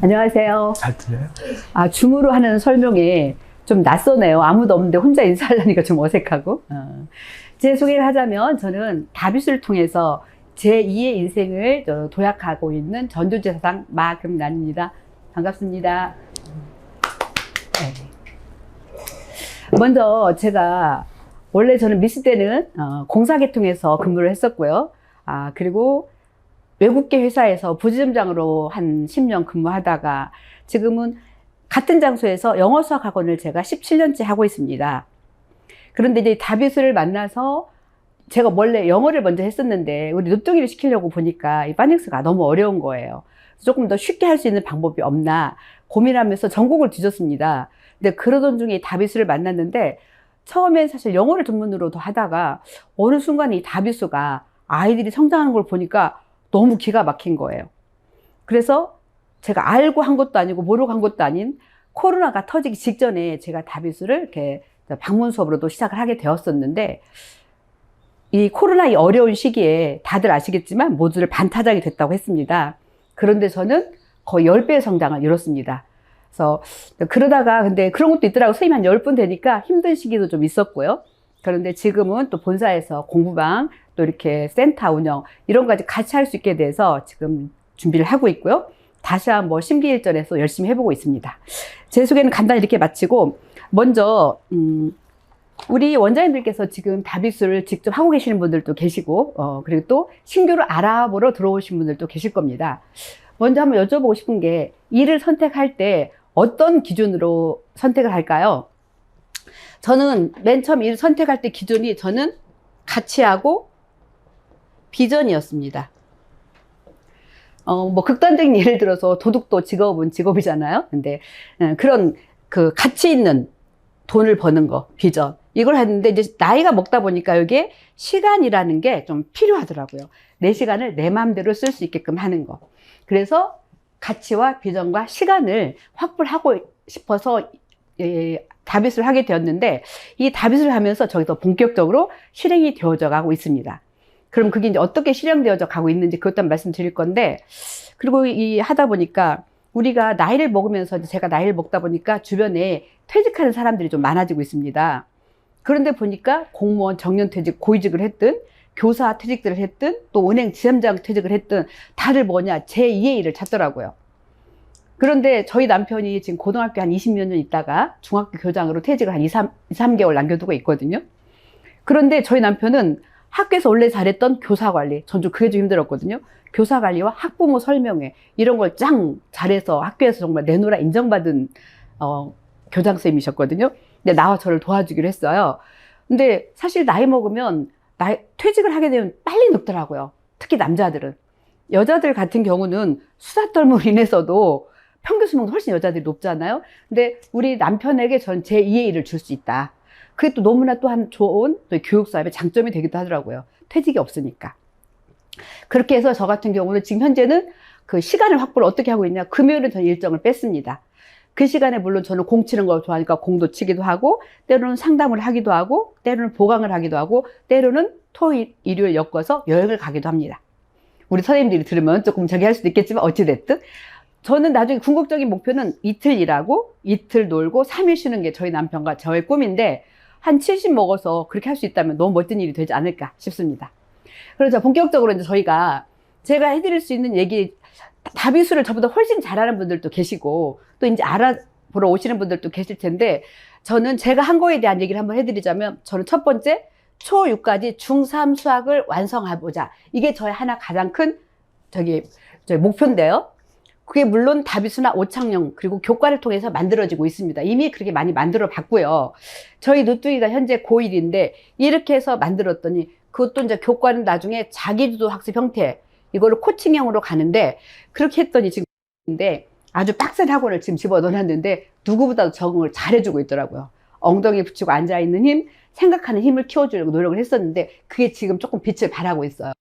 안녕하세요. 잘 들려요? 줌으로 하는 설명에 좀 낯서네요. 아무도 없는데 혼자 인사하려니까 좀 어색하고. 제 소개를 하자면 저는 다비수를 통해서 제2의 인생을 도약하고 있는 전도제사장 마금란입니다. 반갑습니다. 네. 먼저 제가 원래 저는 미스 때는 공사계통에서 근무를 했었고요. 그리고 외국계 회사에서 부지점장으로 한 10년 근무하다가 지금은 같은 장소에서 영어 수학 학원을 제가 17년째 하고 있습니다. 그런데 이제 다비수를 만나서 제가 원래 영어를 먼저 했었는데 우리 늦둥이를 시키려고 보니까 이 파닉스가 너무 어려운 거예요. 조금 더 쉽게 할 수 있는 방법이 없나 고민하면서 전국을 뒤졌습니다. 근데 그러던 중에 다비수를 만났는데 처음엔 사실 영어를 전문으로 더 하다가 어느 순간 이 다비수가 아이들이 성장하는 걸 보니까 너무 기가 막힌 거예요. 그래서 제가 알고 한 것도 아니고 모르고 한 것도 아닌 코로나가 터지기 직전에 제가 다비수를 이렇게 방문 수업으로도 시작을 하게 되었었는데 이 코로나 이 어려운 시기에 다들 아시겠지만 모두를 반타작이 됐다고 했습니다. 그런데 저는 거의 10배의 성장을 이뤘습니다. 그래서 그러다가 근데 그런 것도 있더라고요. 선생님 한 10분 되니까 힘든 시기도 좀 있었고요. 그런데 지금은 또 본사에서 공부방 또 이렇게 센터 운영 이런 거까지 같이 할 수 있게 돼서 지금 준비를 하고 있고요. 다시 한번 심기일전해서 열심히 해보고 있습니다. 제 소개는 간단히 이렇게 마치고 먼저 우리 원장님들께서 지금 다비수를 직접 하고 계시는 분들도 계시고 그리고 또 신규로 알아보러 들어오신 분들도 계실 겁니다. 먼저 한번 여쭤보고 싶은 게 일을 선택할 때 어떤 기준으로 선택을 할까요? 저는 맨 처음 일을 선택할 때 기준이 저는 가치하고 비전이었습니다. 뭐 극단적인 예를 들어서 도둑도 직업은 직업이잖아요. 근데 그런 그 가치 있는 돈을 버는 거, 비전. 이걸 했는데 이제 나이가 먹다 보니까 여기에 시간이라는 게 좀 필요하더라고요. 내 시간을 내 마음대로 쓸 수 있게끔 하는 거. 그래서 가치와 비전과 시간을 확보를 하고 싶어서 다비수를 하게 되었는데 이 다비수를 하면서 저기서 본격적으로 실행이 되어져 가고 있습니다. 그럼 그게 이제 어떻게 실행되어져 가고 있는지 그것도 한번 말씀드릴 건데 그리고 이 하다 보니까 우리가 나이를 먹으면서 제가 나이를 먹다 보니까 주변에 퇴직하는 사람들이 좀 많아지고 있습니다. 그런데 보니까 공무원 정년퇴직 고위직을 했든 교사 퇴직들을 했든 또 은행 지점장 퇴직을 했든 다들 뭐냐 제2의 일을 찾더라고요. 그런데 저희 남편이 지금 고등학교 한 20몇 년 있다가 중학교 교장으로 퇴직을 한 2, 3개월 남겨두고 있거든요. 그런데 저희 남편은 학교에서 원래 잘했던 교사 관리, 전 좀 그게 좀 힘들었거든요. 교사 관리와 학부모 설명회 이런 걸 짱 잘해서 학교에서 정말 내노라 인정받은 교장 선생님이셨거든요. 근데 나와 저를 도와주기로 했어요. 근데 사실 나이 먹으면 퇴직을 하게 되면 빨리 늙더라고요. 특히 남자들은. 여자들 같은 경우는 수다 떨므로 인해서도 평균 수명도 훨씬 여자들이 높잖아요. 근데 우리 남편에게 전 제2의 일을 줄 수 있다. 그게 또 너무나 또 한 좋은 또 교육사업의 장점이 되기도 하더라고요. 퇴직이 없으니까. 그렇게 해서 저 같은 경우는 지금 현재는 그 시간을 확보를 어떻게 하고 있냐. 금요일은 저는 일정을 뺐습니다. 그 시간에 물론 저는 공 치는 걸 좋아하니까 공도 치기도 하고 때로는 상담을 하기도 하고 때로는 보강을 하기도 하고 때로는 토요일, 일요일 엮어서 여행을 가기도 합니다. 우리 선생님들이 들으면 조금 저기 할 수도 있겠지만 어찌됐든 저는 나중에 궁극적인 목표는 이틀 일하고 이틀 놀고 3일 쉬는 게 저희 남편과 저의 꿈인데 한 70 먹어서 그렇게 할 수 있다면 너무 멋진 일이 되지 않을까 싶습니다. 그래서 본격적으로 이제 제가 해드릴 수 있는 얘기, 다비수를 저보다 훨씬 잘하는 분들도 계시고 또 이제 알아보러 오시는 분들도 계실 텐데 저는 제가 한 거에 대한 얘기를 한번 해드리자면 저는 첫 번째 초6까지 중3 수학을 완성해보자. 이게 저의 하나 가장 큰 저희 목표인데요. 그게 물론 다비수나 오창영 그리고 교과를 통해서 만들어지고 있습니다. 이미 그렇게 많이 만들어 봤고요. 저희 누뚜이가 현재 고1인데 이렇게 해서 만들었더니 그것도 이제 교과는 나중에 자기주도 학습 형태 이거를 코칭형으로 가는데 그렇게 했더니 지금 근데 아주 빡센 학원을 지금 집어넣어놨는데 누구보다도 적응을 잘해주고 있더라고요. 엉덩이에 붙이고 앉아있는 힘, 생각하는 힘을 키워주려고 노력을 했었는데 그게 지금 조금 빛을 발하고 있어요.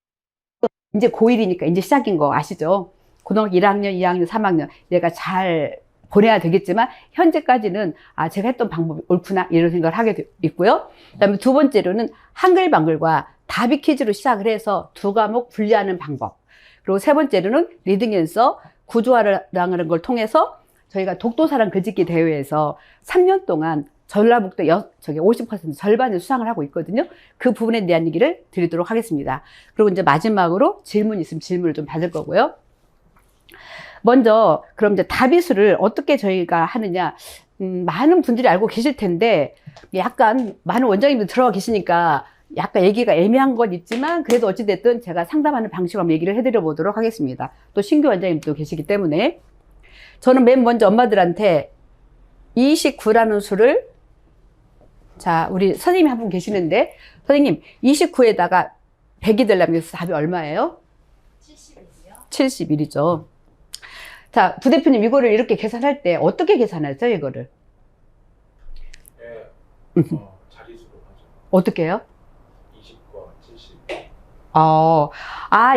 이제 고1이니까 이제 시작인 거 아시죠? 고등학교 1학년, 2학년, 3학년 얘가 잘 보내야 되겠지만 현재까지는 제가 했던 방법이 옳구나 이런 생각을 하게 있고요. 그다음에 두 번째로는 한글방글과 다비 퀴즈로 시작을 해서 두 과목 분리하는 방법. 그리고 세 번째로는 리딩 앤서 구조화라는 걸 통해서 저희가 독도사랑 글짓기 대회에서 3년 동안 전라북도 50% 절반을 수상을 하고 있거든요. 그 부분에 대한 얘기를 드리도록 하겠습니다. 그리고 이제 마지막으로 질문 있으면 질문을 좀 받을 거고요. 먼저 그럼 이제 다비수를 어떻게 저희가 하느냐, 많은 분들이 알고 계실 텐데 약간 많은 원장님들 들어와 계시니까 약간 얘기가 애매한 건 있지만 그래도 어찌됐든 제가 상담하는 방식으로 한번 얘기를 해드려 보도록 하겠습니다. 또 신규 원장님도 계시기 때문에 저는 맨 먼저 엄마들한테 29라는 수를, 자, 우리 선생님이 한 분 계시는데, 선생님, 29에다가 100이 되려면 답이 얼마예요? 71이요. 71이죠. 자, 부대표님, 이거를 이렇게 계산할 때 어떻게 계산하죠, 이거를? 네, 자리수로 하죠. 어떻게 해요? 20과 70.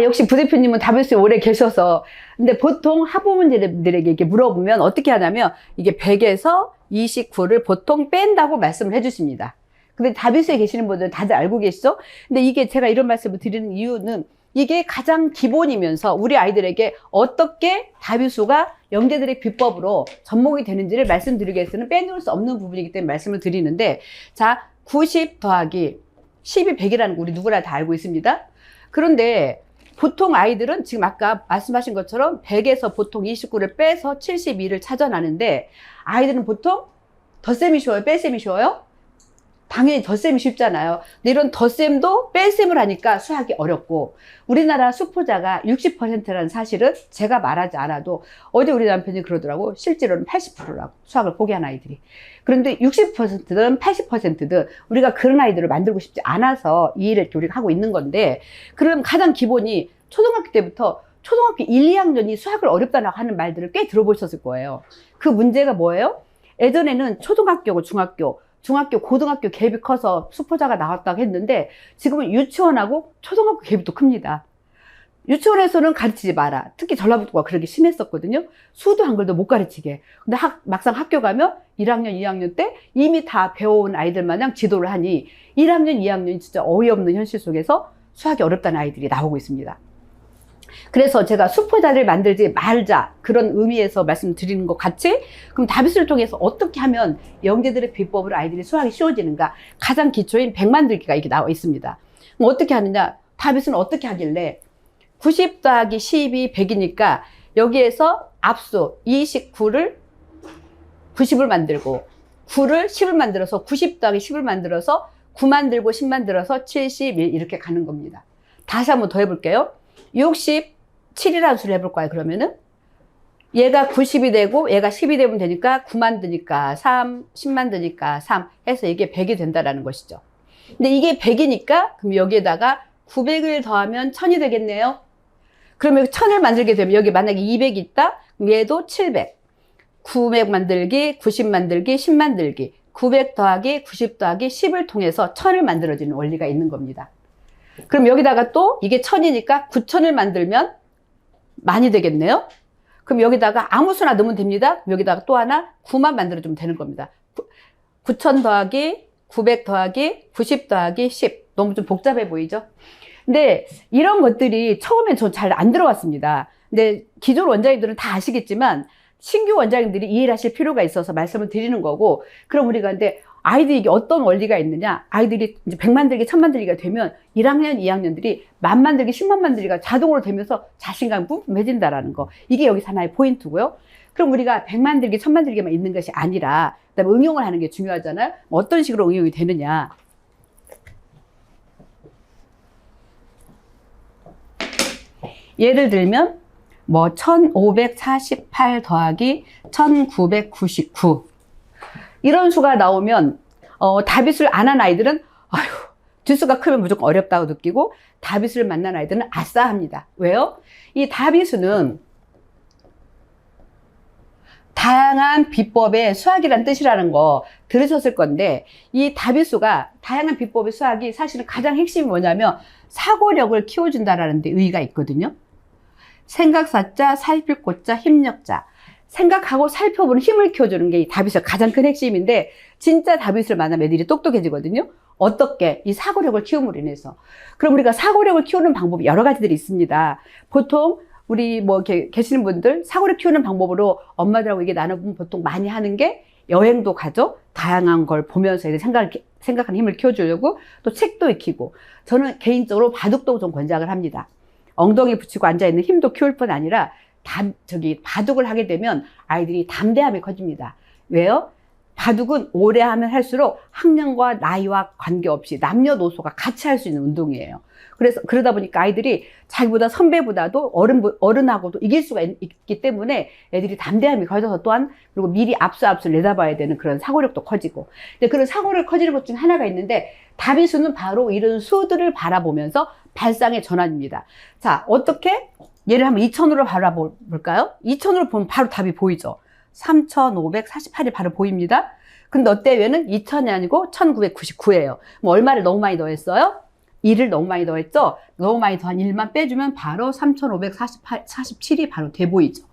역시 부대표님은 다비수에 오래 계셔서. 근데 보통 학부모님들에게 이렇게 물어보면 어떻게 하냐면, 이게 100에서 29를 보통 뺀다고 말씀을 해주십니다. 근데 다비수에 계시는 분들은 다들 알고 계시죠? 근데 이게 제가 이런 말씀을 드리는 이유는 이게 가장 기본이면서 우리 아이들에게 어떻게 다비수가 영재들의 비법으로 접목이 되는지를 말씀드리기 위해서는 빼놓을 수 없는 부분이기 때문에 말씀을 드리는데, 자, 90 더하기 10이 100이라는 거 우리 누구나 다 알고 있습니다. 그런데 보통 아이들은 지금 아까 말씀하신 것처럼 100에서 보통 29를 빼서 72를 찾아나는데, 아이들은 보통 덧셈이 쉬워요? 뺄셈이 쉬워요? 당연히 덧셈이 쉽잖아요. 근데 이런 덧셈도 뺄셈을 하니까 수학이 어렵고, 우리나라 수포자가 60%라는 사실은 제가 말하지 않아도 어제 우리 남편이 그러더라고. 실제로는 80%라고, 수학을 포기한 아이들이. 그런데 60%든 80%든 우리가 그런 아이들을 만들고 싶지 않아서 이 일을 우리가 하고 있는 건데, 그럼 가장 기본이 초등학교 때부터 초등학교 1, 2학년이 수학을 어렵다고 하는 말들을 꽤 들어보셨을 거예요. 그 문제가 뭐예요? 예전에는 초등학교고 중학교, 고등학교 갭이 커서 수포자가 나왔다고 했는데, 지금은 유치원하고 초등학교 갭이 또 큽니다. 유치원에서는 가르치지 마라. 특히 전라북도가 그렇게 심했었거든요. 수도 한글도 못 가르치게. 근데 막상 학교 가면 1학년, 2학년 때 이미 다 배워온 아이들 마냥 지도를 하니 1학년, 2학년이 진짜 어이없는 현실 속에서 수학이 어렵다는 아이들이 나오고 있습니다. 그래서 제가 수포자를 만들지 말자, 그런 의미에서 말씀드리는 것 같이, 그럼 다비수를 통해서 어떻게 하면 영재들의 비법으로 아이들이 수학이 쉬워지는가, 가장 기초인 100 만들기가 이렇게 나와 있습니다. 그럼 어떻게 하느냐, 다비수는 어떻게 하길래 90 더하기 10이 100이니까 여기에서 앞수 29를 90을 만들고 9를 10을 만들어서 90 더하기 10을 만들어서 9 만들고 10 만들어서 71 이렇게 가는 겁니다. 다시 한번 더 해볼게요. 67이라는 수를 해볼까요? 그러면은 얘가 90이 되고 얘가 10이 되면 되니까 9 만드니까 3, 10 만드니까 3 해서 이게 100이 된다라는 것이죠. 근데 이게 100이니까 그럼 여기에다가 900을 더하면 1000이 되겠네요. 그러면 1000을 만들게 되면 여기 만약에 200이 있다? 그럼 얘도 700. 900 만들기, 90 만들기, 10 만들기. 900 더하기 90 더하기 10을 통해서 1000을 만들어지는 원리가 있는 겁니다. 그럼 여기다가 또 이게 1000이니까 9000을 만들면 많이 되겠네요. 그럼 여기다가 아무 수나 넣으면 됩니다. 여기다가 또 하나 9만 만들어주면 되는 겁니다. 9000 더하기 900 더하기 90 더하기 10. 너무 좀 복잡해 보이죠? 근데 이런 것들이 처음엔 저 잘 안 들어왔습니다. 근데 기존 원장님들은 다 아시겠지만 신규 원장님들이 이해를 하실 필요가 있어서 말씀을 드리는 거고, 그럼 우리가 근데 아이들이 이게 어떤 원리가 있느냐, 아이들이 이제 100 만들기, 1000 만들기가 되면 1학년, 2학년들이 10,000 만들기, 10만 만들기가 자동으로 되면서 자신감이 뿜뿜해진다라는 거. 이게 여기서 하나의 포인트고요. 그럼 우리가 100 만들기, 1000 만들기만 있는 것이 아니라 그다음에 응용을 하는 게 중요하잖아요. 어떤 식으로 응용이 되느냐. 예를 들면 뭐 1548 더하기 1999 이런 수가 나오면 다비수를 안 한 아이들은 아휴, 뒷수가 크면 무조건 어렵다고 느끼고, 다비수를 만난 아이들은 아싸 합니다. 왜요? 이 다비수는 다양한 비법의 수학이란 뜻이라는 거 들으셨을 건데, 이 다비수가 다양한 비법의 수학이 사실은 가장 핵심이 뭐냐면 사고력을 키워준다라는 데 의의가 있거든요. 생각사자, 살필고자, 힘력자. 생각하고 살펴보는 힘을 키워주는 게 이 다비수의 가장 큰 핵심인데, 진짜 다비수를 만나면 애들이 똑똑해지거든요. 어떻게? 이 사고력을 키움으로 인해서. 그럼 우리가 사고력을 키우는 방법이 여러 가지들이 있습니다. 보통 우리 뭐 이렇게 계시는 분들 사고를 키우는 방법으로 엄마들하고 이게 나눠보면 보통 많이 하는 게 여행도 가죠. 다양한 걸 보면서 이제 생각하는 힘을 키워주려고 또 책도 익히고 저는 개인적으로 바둑도 좀 권장을 합니다. 엉덩이 붙이고 앉아있는 힘도 키울 뿐 아니라 바둑을 하게 되면 아이들이 담대함이 커집니다. 왜요? 바둑은 오래 하면 할수록 학년과 나이와 관계없이 남녀노소가 같이 할 수 있는 운동이에요. 그래서 그러다 보니까 아이들이 자기보다 선배보다도 어른하고도 이길 수가 있기 때문에 애들이 담대함이 커져서 또한 그리고 미리 앞을 내다봐야 되는 그런 사고력도 커지고 그런 사고를 커지는 것 중 하나가 있는데 다비수는 바로 이런 수들을 바라보면서 발상의 전환입니다. 자, 어떻게? 얘를 한번 2000으로 바라볼까요? 2000으로 보면 바로 답이 보이죠. 3548이 바로 보입니다. 근데 어때요는 2000이 아니고 1999예요. 뭐 얼마를 너무 많이 더했어요? 1을 너무 많이 더했죠? 너무 많이 더한 1만 빼주면 바로 3547이 바로 돼 보이죠.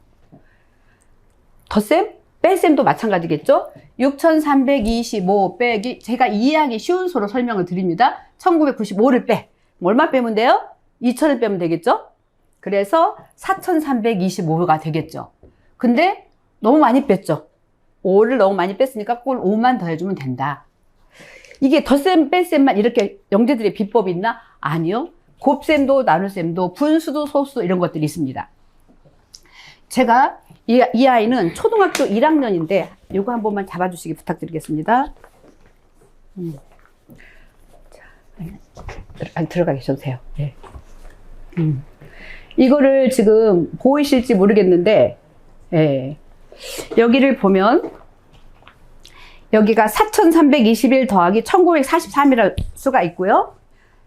덧셈? 뺄셈도 마찬가지겠죠? 6325 빼기, 제가 이해하기 쉬운 수로 설명을 드립니다. 1995를 빼. 얼마 빼면 돼요? 2000을 빼면 되겠죠? 그래서 4325가 되겠죠. 근데 너무 많이 뺐죠. 5를 너무 많이 뺐으니까 꼴 5만 더해주면 된다. 이게 덧셈, 뺄셈만 이렇게 영재들의 비법이 있나? 아니요. 곱셈도 나눗셈도 분수도 소수도 이런 것들이 있습니다. 제가 이 아이는 초등학교 1학년인데 이거 한 번만 잡아주시기 부탁드리겠습니다. 들어가 계셔도 돼요. 네. 이거를 지금 보이실지 모르겠는데 예. 여기를 보면 여기가 4321 더하기 1943이라는 수가 있고요.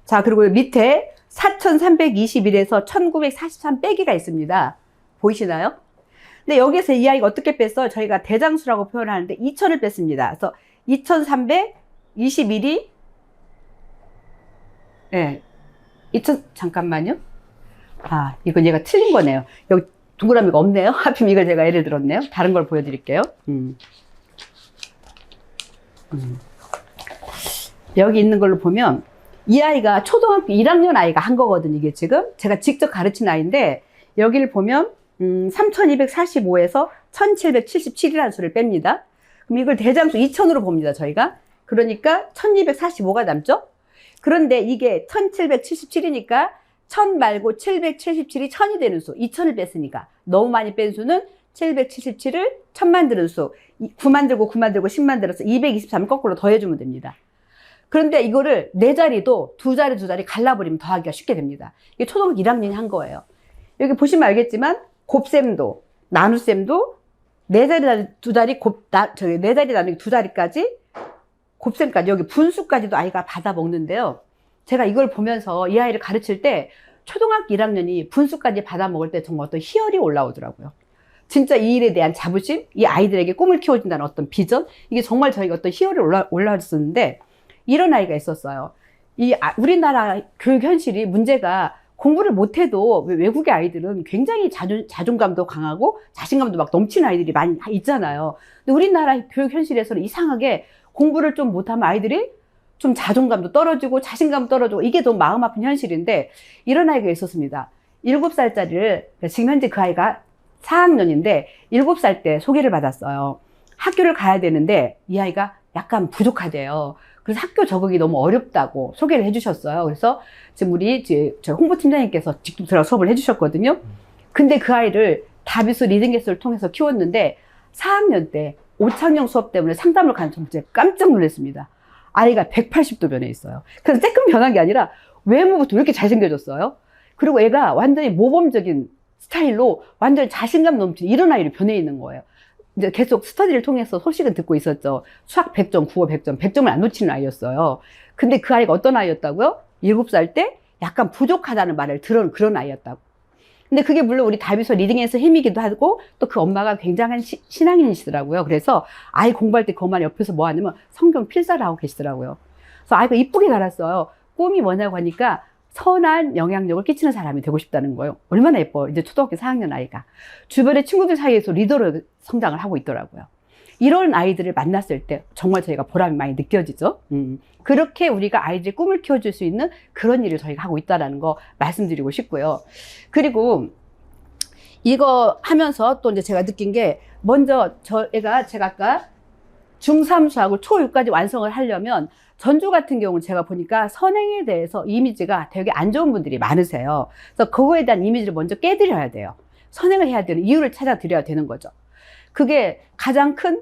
자, 그리고 밑에 4321에서 1943 빼기가 있습니다. 보이시나요? 근데 여기서 이 아이가 어떻게 뺐어요? 저희가 대장수라고 표현하는데 2000을 뺐습니다. 그래서 2321이 예. 2000 잠깐만요. 아, 이건 얘가 틀린 거네요. 여기 동그라미가 없네요. 하필 이걸 제가 예를 들었네요. 다른 걸 보여드릴게요. 여기 있는 걸로 보면 이 아이가 초등학교 1학년 아이가 한 거거든요. 이게 지금 제가 직접 가르친 아이인데 여기를 보면 3245에서 1777이라는 수를 뺍니다. 그럼 이걸 대장수 2000으로 봅니다. 저희가. 그러니까 1245가 남죠. 그런데 이게 1777이니까 1000 말고 777이 1000이 되는 수, 2000을 뺐으니까 너무 많이 뺀 수는 777을 1000 만드는 수, 9 만들고 9 만들고 10 만들어서 223 거꾸로 더해주면 됩니다. 그런데 이거를 네 자리도 두 자리 갈라버리면 더하기가 쉽게 됩니다. 이게 초등학교 1학년이 한 거예요. 여기 보시면 알겠지만 곱셈도 나눗셈도 네 자리 네 자리 나누기 두 자리까지 곱셈까지 여기 분수까지도 아이가 받아 먹는데요. 제가 이걸 보면서 이 아이를 가르칠 때 초등학교 1학년이 분수까지 받아 먹을 때 정말 어떤 희열이 올라오더라고요. 진짜 이 일에 대한 자부심, 이 아이들에게 꿈을 키워준다는 어떤 비전, 이게 정말 저희가 어떤 희열이 올라왔었는데 이런 아이가 있었어요. 우리나라 교육 현실이 문제가 공부를 못해도 외국의 아이들은 굉장히 자존감도 강하고 자신감도 막 넘치는 아이들이 많이 있잖아요. 근데 우리나라 교육 현실에서는 이상하게 공부를 좀 못하면 아이들이 좀 자존감도 떨어지고 자신감도 떨어지고 이게 너무 마음 아픈 현실인데 이런 아이가 있었습니다. 7살짜리를 지금 현재 그 아이가 4학년인데 7살 때 소개를 받았어요. 학교를 가야 되는데 이 아이가 약간 부족하대요. 그래서 학교 적응이 너무 어렵다고 소개를 해주셨어요. 그래서 지금 저희 홍보팀장님께서 직접 들어가 수업을 해주셨거든요. 근데 그 아이를 다비수 리딩 개수를 통해서 키웠는데 4학년 때 5창령 수업 때문에 상담을 간 정말 깜짝 놀랐습니다. 아이가 180도 변해 있어요. 그래서 조금 변한 게 아니라 외모부터 왜 이렇게 잘생겨졌어요? 그리고 애가 완전히 모범적인 스타일로 완전히 자신감 넘치는 이런 아이로 변해 있는 거예요. 이제 계속 스터디를 통해서 소식은 듣고 있었죠. 수학 100점, 국어 100점, 100점을 안 놓치는 아이였어요. 근데 그 아이가 어떤 아이였다고요? 7살 때 약간 부족하다는 말을 들은 그런 아이였다고. 근데 그게 물론 우리 다비소 리딩에서 힘이기도 하고 또 그 엄마가 굉장한 신앙인이시더라고요. 그래서 아이 공부할 때 그 엄마 옆에서 뭐 하냐면 성경 필사를 하고 계시더라고요. 그래서 아이가 이쁘게 자랐어요. 꿈이 뭐냐고 하니까 선한 영향력을 끼치는 사람이 되고 싶다는 거예요. 얼마나 예뻐요. 이제 초등학교 4학년 아이가. 주변의 친구들 사이에서 리더로 성장을 하고 있더라고요. 이런 아이들을 만났을 때 정말 저희가 보람이 많이 느껴지죠. 그렇게 우리가 아이들의 꿈을 키워줄 수 있는 그런 일을 저희가 하고 있다는 거 말씀드리고 싶고요. 그리고 이거 하면서 또 이제 제가 느낀 게 먼저 제가 아까 중3수하고 초6까지 완성을 하려면 전주 같은 경우는 제가 보니까 선행에 대해서 이미지가 되게 안 좋은 분들이 많으세요. 그래서 그거에 대한 이미지를 먼저 깨드려야 돼요. 선행을 해야 되는 이유를 찾아드려야 되는 거죠. 그게 가장 큰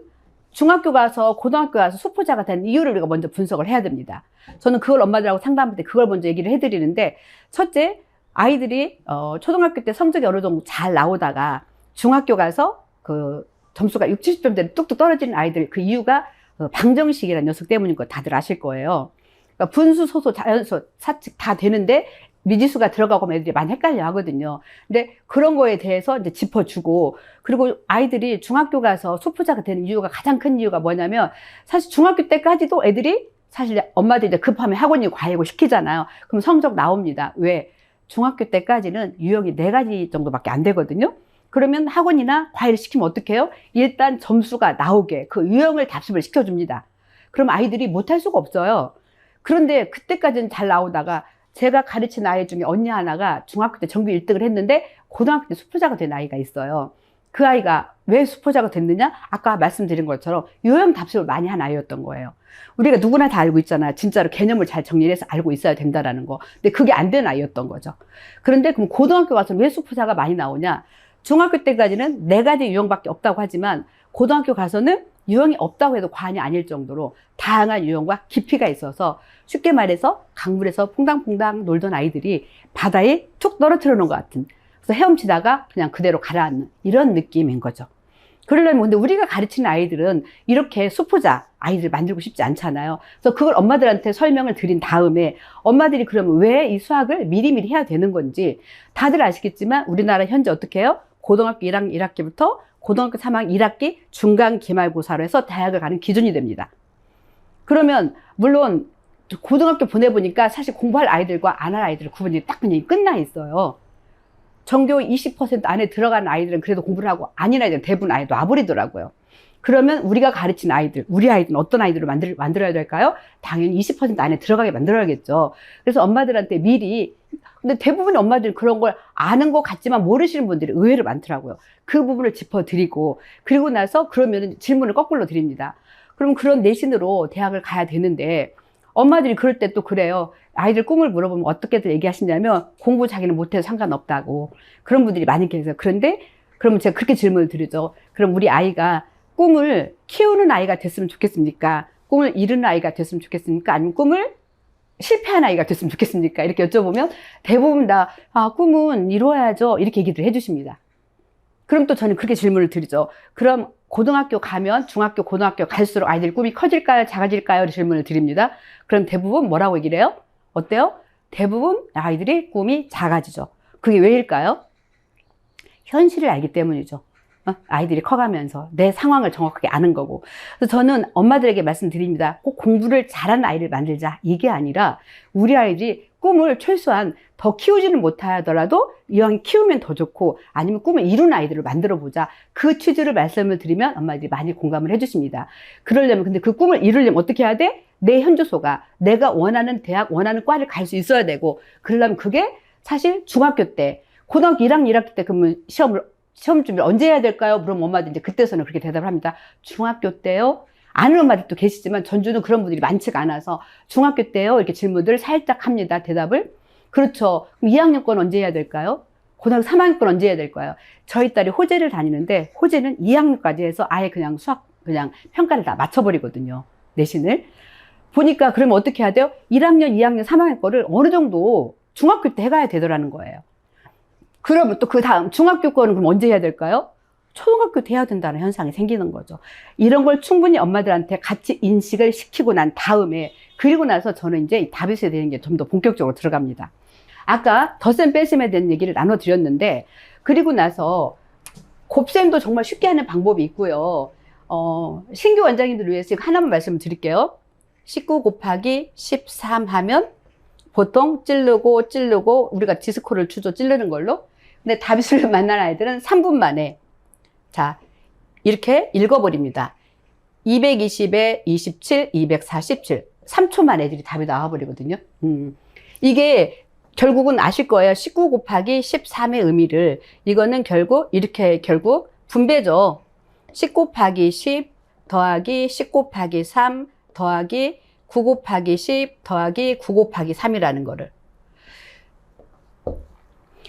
중학교 가서 고등학교 가서 수포자가 되는 이유를 우리가 먼저 분석을 해야 됩니다. 저는 그걸 엄마들하고 상담할 때 그걸 먼저 얘기를 해드리는데, 첫째, 아이들이 초등학교 때 성적이 어느 정도 잘 나오다가 중학교 가서 그 점수가 60, 70점대로 뚝뚝 떨어지는 아이들, 그 이유가 방정식이라는 녀석 때문인 거 다들 아실 거예요. 그러니까 분수, 소수, 자연수, 사칙 다 되는데 미지수가 들어가고 애들이 많이 헷갈려 하거든요. 근데 그런 거에 대해서 이제 짚어주고, 그리고 아이들이 중학교 가서 수포자가 되는 이유가, 가장 큰 이유가 뭐냐면, 사실 중학교 때까지도 애들이 사실 엄마들이 이제 급하면 학원이 과외고 시키잖아요. 그럼 성적 나옵니다. 왜? 중학교 때까지는 유형이 4가지 정도밖에 안 되거든요. 그러면 학원이나 과외를 시키면 어떻게 해요? 일단 점수가 나오게 그 유형을 답습을 시켜줍니다. 그럼 아이들이 못할 수가 없어요. 그런데 그때까지는 잘 나오다가 제가 가르친 아이 중에 언니 하나가 중학교 때 전교 1등을 했는데 고등학교 때 수포자가 된 아이가 있어요. 그 아이가 왜 수포자가 됐느냐? 아까 말씀드린 것처럼 유형 답습을 많이 한 아이였던 거예요. 우리가 누구나 다 알고 있잖아요. 진짜로 개념을 잘 정리해서 알고 있어야 된다라는 거. 근데 그게 안 된 아이였던 거죠. 그런데 그럼 고등학교 가서 왜 수포자가 많이 나오냐? 중학교 때까지는 4가지 유형밖에 없다고 하지만 고등학교 가서는 유형이 없다고 해도 과언이 아닐 정도로 다양한 유형과 깊이가 있어서, 쉽게 말해서 강물에서 퐁당퐁당 놀던 아이들이 바다에 툭 떨어뜨려 놓은 것 같은, 그래서 헤엄치다가 그냥 그대로 가라앉는 이런 느낌인 거죠. 그러려면 근데 우리가 가르치는 아이들은 이렇게 수포자 아이들 만들고 싶지 않잖아요. 그래서 그걸 엄마들한테 설명을 드린 다음에 엄마들이 그러면 왜 이 수학을 미리미리 해야 되는 건지, 다들 아시겠지만 우리나라 현재 어떻게 해요? 고등학교 1학년 1학기부터 고등학교 3학년 1학기 중간 기말고사로 해서 대학을 가는 기준이 됩니다. 그러면 물론 고등학교 보내보니까 사실 공부할 아이들과 안 할 아이들 구분이 딱 그냥 끝나 있어요. 전교 20% 안에 들어가는 아이들은 그래도 공부를 하고, 아닌 아이들은 대부분 아예 놔버리더라고요. 그러면 우리가 가르친 아이들, 우리 아이들은 어떤 아이들을 만들어야 될까요? 당연히 20% 안에 들어가게 만들어야겠죠. 그래서 엄마들한테 미리, 근데 대부분의 엄마들은 그런 걸 아는 것 같지만 모르시는 분들이 의외로 많더라고요. 그 부분을 짚어드리고, 그리고 나서 그러면 질문을 거꾸로 드립니다. 그럼 그런 내신으로 대학을 가야 되는데, 엄마들이 그럴 때 또 그래요. 아이들 꿈을 물어보면 어떻게들 얘기하시냐면 공부 자기는 못해도 상관없다고. 그런 분들이 많이 계세요. 그런데 그러면 제가 그렇게 질문을 드리죠. 그럼 우리 아이가 꿈을 키우는 아이가 됐으면 좋겠습니까? 꿈을 이루는 아이가 됐으면 좋겠습니까? 아니면 꿈을 실패한 아이가 됐으면 좋겠습니까? 이렇게 여쭤보면 대부분 다 꿈은 이루어야죠. 이렇게 얘기를 해주십니다. 그럼 또 저는 그렇게 질문을 드리죠. 그럼 고등학교 가면 중학교, 고등학교 갈수록 아이들 꿈이 커질까요? 작아질까요? 이렇게 질문을 드립니다. 그럼 대부분 뭐라고 얘기를 해요? 어때요? 대부분 아이들이 꿈이 작아지죠. 그게 왜일까요? 현실을 알기 때문이죠. 아이들이 커가면서 내 상황을 정확하게 아는 거고. 그래서 저는 엄마들에게 말씀드립니다. 꼭 공부를 잘하는 아이를 만들자, 이게 아니라 우리 아이들이 꿈을 최소한 더 키우지는 못하더라도 이왕 키우면 더 좋고, 아니면 꿈을 이룬 아이들을 만들어 보자, 그 취지를 말씀을 드리면 엄마들이 많이 공감을 해주십니다. 그러려면, 근데 그 꿈을 이루려면 어떻게 해야 돼? 내 현주소가 내가 원하는 대학, 원하는 과를 갈 수 있어야 되고, 그러려면 그게 사실 중학교 때, 고등학교 1학년 1학기 때 그러면 시험 준비를 언제 해야 될까요? 물으면 엄마들이 이제 그때서는 그렇게 대답을 합니다. 중학교 때요? 아는 엄마들도 계시지만 전주는 그런 분들이 많지가 않아서 중학교 때요? 이렇게 질문들을 살짝 합니다. 대답을. 그렇죠. 그럼 2학년 건 언제 해야 될까요? 고등학교 3학년 건 언제 해야 될까요? 저희 딸이 호재를 다니는데 호재는 2학년까지 해서 아예 그냥 수학 그냥 평가를 다 맞춰버리거든요. 내신을. 보니까 그러면 어떻게 해야 돼요? 1학년, 2학년, 3학년 거를 어느 정도 중학교 때 해가야 되더라는 거예요. 그러면 또 그 다음 중학교 거는 그럼 언제 해야 될까요? 초등학교 때 해야 된다는 현상이 생기는 거죠. 이런 걸 충분히 엄마들한테 같이 인식을 시키고 난 다음에, 그리고 나서 저는 이제 다비스에 대한 게 좀 더 본격적으로 들어갑니다. 아까 덧셈 뺄셈에 대한 얘기를 나눠드렸는데, 그리고 나서 곱셈도 정말 쉽게 하는 방법이 있고요. 신규 원장님들 위해서 하나만 말씀을 드릴게요. 19 곱하기 13 하면 보통 찌르고 우리가 디스코를 추죠. 찌르는 걸로. 근데 다비스를 만난 아이들은 3분 만에 자 이렇게 읽어버립니다. 220에 27, 247 3초만 애들이 답이 나와버리거든요. 이게 결국은 아실 거예요. 19 곱하기 13의 의미를. 이거는 결국 이렇게 결국 분배죠. 10 곱하기 10 더하기 10 곱하기 3 더하기 9 곱하기 10 더하기 9 곱하기 3이라는 거를.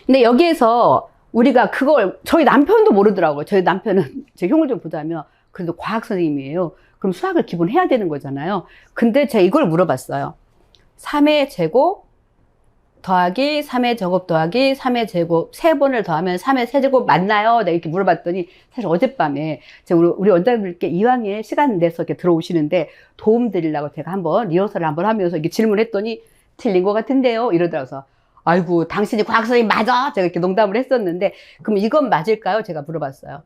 근데 여기에서 우리가 그걸 저희 남편도 모르더라고요. 저희 남편은 제 형을 좀 보자면 그래도 과학 선생님이에요. 그럼 수학을 기본 해야 되는 거잖아요. 근데 제가 이걸 물어봤어요. 3의 제곱 더하기 3의 제곱 더하기 3의 제곱 3번을 더하면 3의 세제곱 맞나요? 내가 이렇게 물어봤더니 사실 어젯밤에 제가 우리 원장님들께 이왕에 시간 내서 이렇게 들어오시는데 도움 드리려고 제가 한번 리허설을 한번 하면서 이렇게 질문했더니 틀린 것 같은데요? 이러더라고요. 아이고 당신이 과학 선생님 맞아? 제가 이렇게 농담을 했었는데 그럼 이건 맞을까요? 제가 물어봤어요.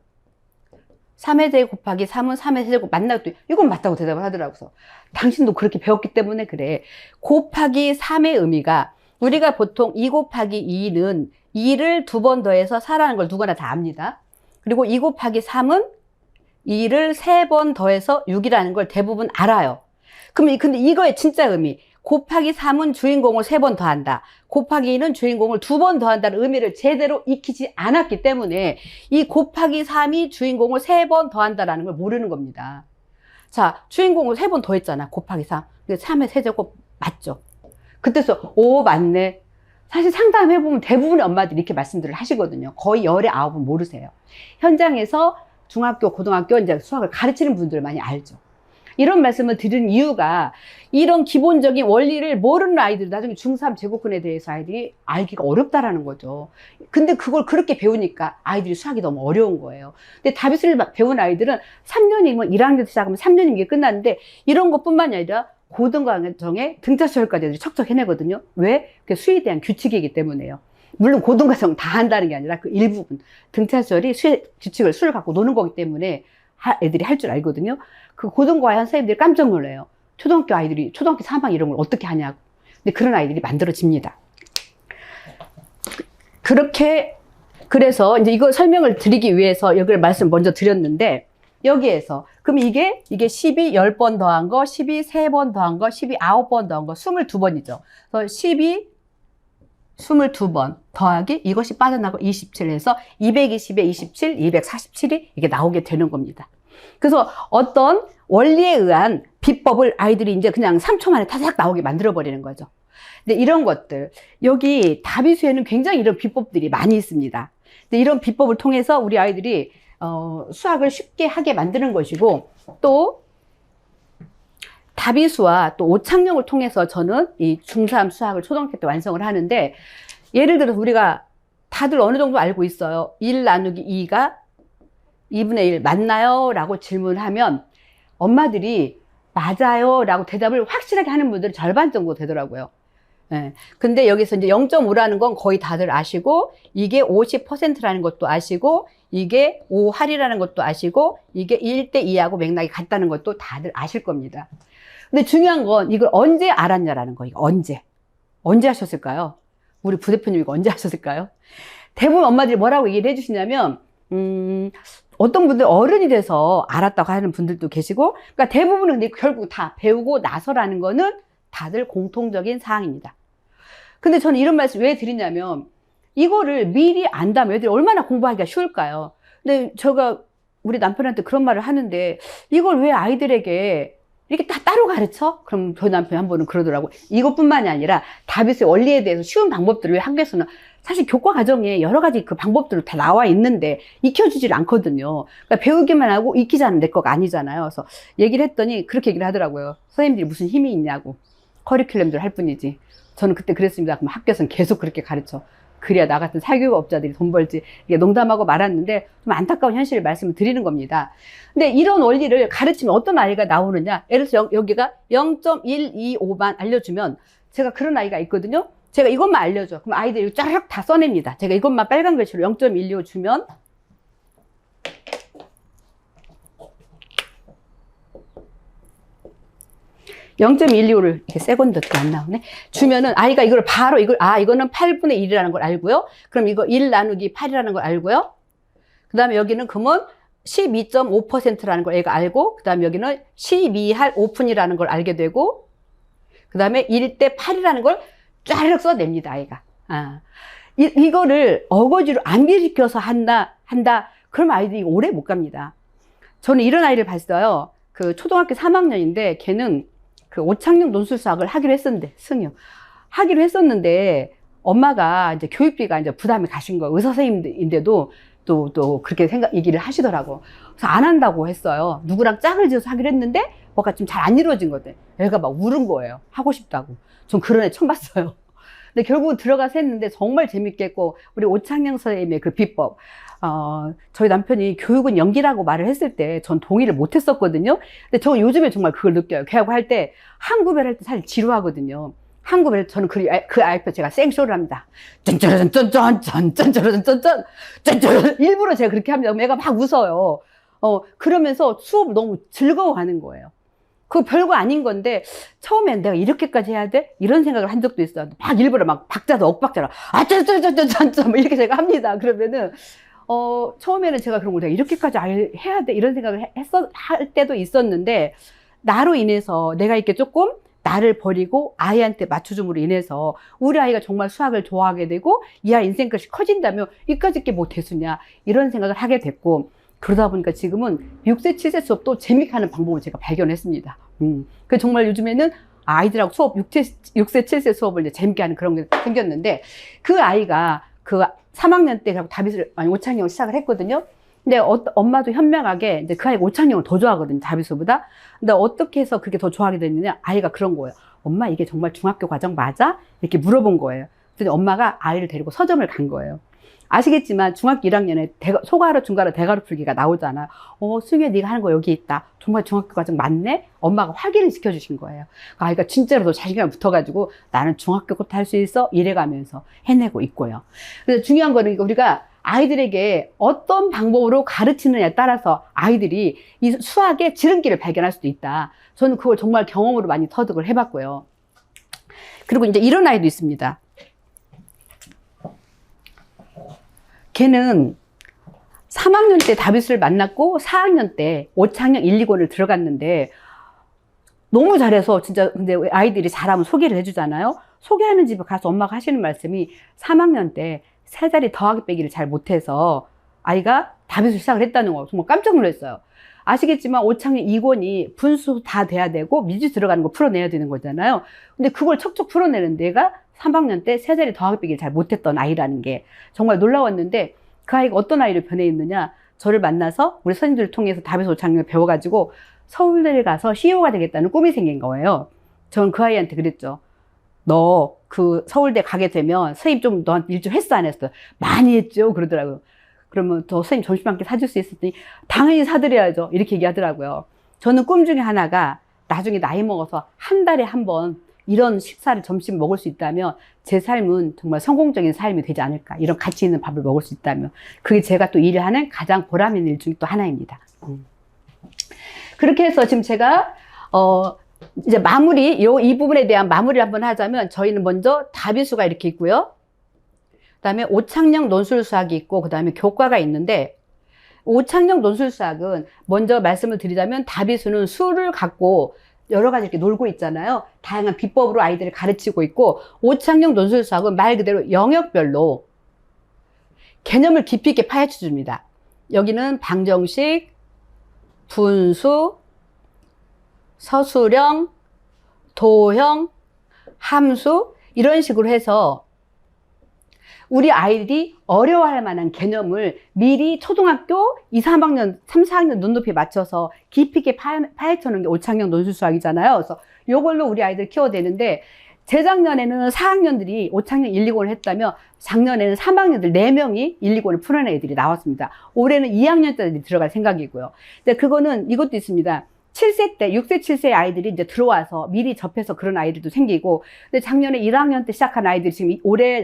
3의 제곱 곱하기 3은 3의 세제곱 맞나요? 또 이건 맞다고 대답을 하더라고요. 당신도 그렇게 배웠기 때문에 그래. 곱하기 3의 의미가 우리가 보통 2 곱하기 2는 2를 2번 더해서 4라는 걸 누구나 다 압니다. 그리고 2 곱하기 3은 2를 3번 더해서 6이라는 걸 대부분 알아요. 그럼 근데 이거의 진짜 의미 곱하기 3은 주인공을 3번 더한다. 곱하기 2는 주인공을 2번 더한다는 의미를 제대로 익히지 않았기 때문에 이 곱하기 3이 주인공을 3번 더한다라는 걸 모르는 겁니다. 자, 주인공을 3번 더했잖아. 곱하기 3. 3의 세제곱 맞죠? 그때서 오 맞네. 사실 상담해보면 대부분의 엄마들이 이렇게 말씀들을 하시거든요. 거의 열의 9은 모르세요. 현장에서 중학교, 고등학교 이제 수학을 가르치는 분들 많이 알죠. 이런 말씀을 드린 이유가 이런 기본적인 원리를 모르는 아이들이 나중에 중3 제곱근에 대해서 아이들이 알기가 어렵다라는 거죠. 근데 그걸 그렇게 배우니까 아이들이 수학이 너무 어려운 거예요. 근데 다비수를 배운 아이들은 3년이면 1학년 시작하면 3년이면 이게 끝났는데 이런 것뿐만이 아니라 고등과정에 등차수열까지 애들이 척척 해내거든요. 왜? 그게 수에 대한 규칙이기 때문에요. 물론 고등과정 다 한다는 게 아니라 그 일부분 등차수열이 수의 규칙을 수를 갖고 노는 거기 때문에 애들이 할 줄 알거든요. 그 고등과외 한 선생님들이 깜짝 놀래요. 초등학교 아이들이 초등학교 3학 이런 걸 어떻게 하냐고. 근데 그런 아이들이 만들어집니다. 그렇게 그래서 이제 이거 설명을 드리기 위해서 여기를 말씀 먼저 드렸는데 여기에서 그럼 이게 12 10번 더한 거, 12 3번 더한 거, 12 9번 더한 거 22번이죠. 그래서 12 22번 더하기 이것이 빠져나고 27해서 220에 27, 247이 이게 나오게 되는 겁니다. 그래서 어떤 원리에 의한 비법을 아이들이 이제 그냥 3초 만에 타삭 나오게 만들어 버리는 거죠. 근데 이런 것들 여기 다비수에는 굉장히 이런 비법들이 많이 있습니다. 근데 이런 비법을 통해서 우리 아이들이 수학을 쉽게 하게 만드는 것이고 또 다비수와 또 오창령을 통해서 저는 이 중3 수학을 초등학교 때 완성을 하는데 예를 들어서 우리가 다들 어느 정도 알고 있어요. 1 나누기 2가 2분의 1 맞나요? 라고 질문하면 엄마들이 맞아요 라고 대답을 확실하게 하는 분들은 절반 정도 되더라고요. 예. 근데 여기서 이제 0.5라는 건 거의 다들 아시고 이게 50%라는 것도 아시고 이게 5할이라는 것도 아시고 이게 1대 2하고 맥락이 같다는 것도 다들 아실 겁니다. 근데 중요한 건 이걸 언제 알았냐라는 거예요. 언제 하셨을까요? 우리 부대표님 이거 언제 하셨을까요? 대부분 엄마들이 뭐라고 얘기를 해주시냐면 어떤 분들 어른이 돼서 알았다고 하는 분들도 계시고 그러니까 대부분은 근데 결국 다 배우고 나서라는 거는 다들 공통적인 사항입니다. 근데 저는 이런 말씀 왜 드리냐면 이거를 미리 안다면 애들이 얼마나 공부하기가 쉬울까요? 근데 제가 우리 남편한테 그런 말을 하는데 이걸 왜 아이들에게 이렇게 다 따로 가르쳐? 그럼 저희 남편이 한 번은 그러더라고. 이것뿐만이 아니라 다비수의 원리에 대해서 쉬운 방법들을 왜 학교에서는 사실 교과 과정에 여러 가지 그 방법들은 다 나와 있는데 익혀주질 않거든요. 그러니까 배우기만 하고 익히지 않으면 내 거가 아니잖아요. 그래서 얘기를 했더니 그렇게 얘기를 하더라고요. 선생님들이 무슨 힘이 있냐고. 커리큘럼들 할 뿐이지. 저는 그때 그랬습니다. 그럼 학교에서는 계속 그렇게 가르쳐. 그래야 나 같은 사교육업자들이 돈 벌지. 이게 농담하고 말았는데 좀 안타까운 현실을 말씀을 드리는 겁니다. 근데 이런 원리를 가르치면 어떤 아이가 나오느냐. 예를 들어서 여기가 0.125만 알려주면 제가 그런 아이가 있거든요. 제가 이것만 알려줘. 그럼 아이들이 쫙 다 써냅니다. 제가 이것만 빨간 글씨로 0.125 주면 (0.125를) 이렇게 세건드 어떻게 안 나오네. 주면은 아이가 이걸 바로 이거는 8분의 1이라는 걸 알고요. 그럼 이거 1 나누기 8이라는 걸 알고요. 그 다음에 여기는 그러면 12.5%라는 걸 얘가 알고, 그 다음에 여기는 12할 5푼이라는 걸 알게 되고, 그 다음에 1대 8이라는 걸 쫙 써냅니다, 아이가. 이거를 어거지로 암기시켜서 한다. 그럼 아이들이 오래 못 갑니다. 저는 이런 아이를 봤어요. 그 초등학교 3학년인데 걔는 그 오창용 논술수학을 하기로 했었는데, 하기로 했었는데, 엄마가 이제 교육비가 이제 부담이 가신 거예요. 의사 선생님인데도 또 그렇게 얘기를 하시더라고. 그래서 안 한다고 했어요. 누구랑 짝을 지어서 하기로 했는데, 뭐가 좀 잘 안 이루어진 거대. 애가 막 울은 거예요. 하고 싶다고. 전 그런 애 처음 봤어요. 근데 결국 들어가서 했는데 정말 재밌게 했고, 우리 오창영 선생님의 그 비법. 저희 남편이 교육은 연기라고 말을 했을 때 전 동의를 못 했었거든요. 근데 저 요즘에 정말 그걸 느껴요. 걔하고 할 때, 한구별 할 때 사실 지루하거든요. 한구별, 저는 그 아이표 제가 생쇼를 합니다. 짠짜라짠짠짠짠짠짠짠짠짠 일부러 제가 그렇게 합니다. 애가 막 웃어요. 그러면서 수업 너무 즐거워하는 거예요. 그거 별거 아닌 건데, 처음엔 내가 이렇게까지 해야 돼? 이런 생각을 한 적도 있어요. 막 일부러 막 박자도 억박자로, 짠짠짠짠짠짠 이렇게 제가 합니다. 그러면은, 처음에는 제가 그런 걸 내가 이렇게까지 해야 돼? 이런 생각을 할 때도 있었는데, 나로 인해서 내가 이렇게 조금 나를 버리고 아이한테 맞춰줌으로 인해서 우리 아이가 정말 수학을 좋아하게 되고, 이 아이 인생 끝이 커진다면 이까짓 게 뭐 대수냐? 이런 생각을 하게 됐고, 그러다 보니까 지금은 6세, 7세 수업도 재밌게 하는 방법을 제가 발견했습니다. 그 정말 요즘에는 아이들하고 수업 6세, 7세 수업을 이제 재밌게 하는 그런 게 생겼는데, 그 아이가 그 3학년 때 오창영을 시작을 했거든요. 근데 엄마도 현명하게 이제 그 아이가 오창영을 더 좋아하거든요. 다비수보다. 근데 어떻게 해서 그게 더 좋아하게 됐느냐? 아이가 그런 거예요. 엄마 이게 정말 중학교 과정 맞아? 이렇게 물어본 거예요. 그래서 엄마가 아이를 데리고 서점을 간 거예요. 아시겠지만 중학교 1학년에 소가로 중가로 대가로 풀기가 나오잖아. 수영이 네가 하는 거 여기 있다. 정말 중학교 과정 맞네? 엄마가 확인을 시켜주신 거예요. 아이가 진짜로 더 자신감이 붙어가지고 나는 중학교 것도 할 수 있어? 이래가면서 해내고 있고요. 그래서 중요한 거는 우리가 아이들에게 어떤 방법으로 가르치느냐에 따라서 아이들이 이 수학의 지름길을 발견할 수도 있다. 저는 그걸 정말 경험으로 많이 터득을 해봤고요. 그리고 이제 이런 아이도 있습니다. 걔는 3학년 때 다비수를 만났고 4학년 때 오창영 1, 2권을 들어갔는데 너무 잘해서 진짜 근데 아이들이 잘하면 소개를 해주잖아요. 소개하는 집에 가서 엄마가 하시는 말씀이 3학년 때 세 자리 더하기 빼기를 잘 못해서 아이가 다비수 시작을 했다는 거 정말 깜짝 놀랐어요. 아시겠지만 오창영 2권이 분수 다 돼야 되고 미지 들어가는 거 풀어내야 되는 거잖아요. 근데 그걸 척척 풀어내는 데가 3학년 때 세 자리 더하기 빼기를 잘 못했던 아이라는 게 정말 놀라웠는데, 그 아이가 어떤 아이로 변해 있느냐, 저를 만나서 우리 선생님들을 통해서 다비수 오창영을 배워가지고 서울대를 가서 CEO가 되겠다는 꿈이 생긴 거예요. 저는 그 아이한테 그랬죠. 너 그 서울대 가게 되면 선생님 좀 너한테 일 좀 했어 안 했어? 많이 했죠. 그러더라고요. 그러면 더 선생님 점심 한 끼 사줄 수 있었더니 당연히 사드려야죠. 이렇게 얘기하더라고요. 저는 꿈 중에 하나가 나중에 나이 먹어서 한 달에 한 번 이런 식사를 점심 먹을 수 있다면 제 삶은 정말 성공적인 삶이 되지 않을까. 이런 가치 있는 밥을 먹을 수 있다면. 그게 제가 또 일을 하는 가장 보람 있는 일 중에 또 하나입니다. 그렇게 해서 지금 제가 이제 이 부분에 대한 마무리를 한번 하자면, 저희는 먼저 다비수가 이렇게 있고요. 그 다음에 오창영 논술수학이 있고, 그 다음에 교과가 있는데, 오창영 논술수학은 먼저 말씀을 드리자면, 다비수는 수를 갖고 여러 가지 이렇게 놀고 있잖아요. 다양한 비법으로 아이들을 가르치고 있고, 오창영 논술수학은 말 그대로 영역별로 개념을 깊이 있게 파헤쳐 줍니다. 여기는 방정식, 분수, 서술형, 도형, 함수 이런 식으로 해서 우리 아이들이 어려워할 만한 개념을 미리 초등학교 2, 3학년, 3, 4학년 눈높이에 맞춰서 깊이 있게 파헤쳐 놓은 게 오창영 논술수학이잖아요. 그래서 이걸로 우리 아이들 키워내는데, 재작년에는 4학년들이 오창영 1, 2권을 했다면 작년에는 3학년들 4명이 1, 2권을 풀어낸 애들이 나왔습니다. 올해는 2학년짜리 들어갈 생각이고요. 근데 그거는 이것도 있습니다. 7세 때, 6세, 7세 아이들이 이제 들어와서 미리 접해서 그런 아이들도 생기고, 근데 작년에 1학년 때 시작한 아이들이 지금 올해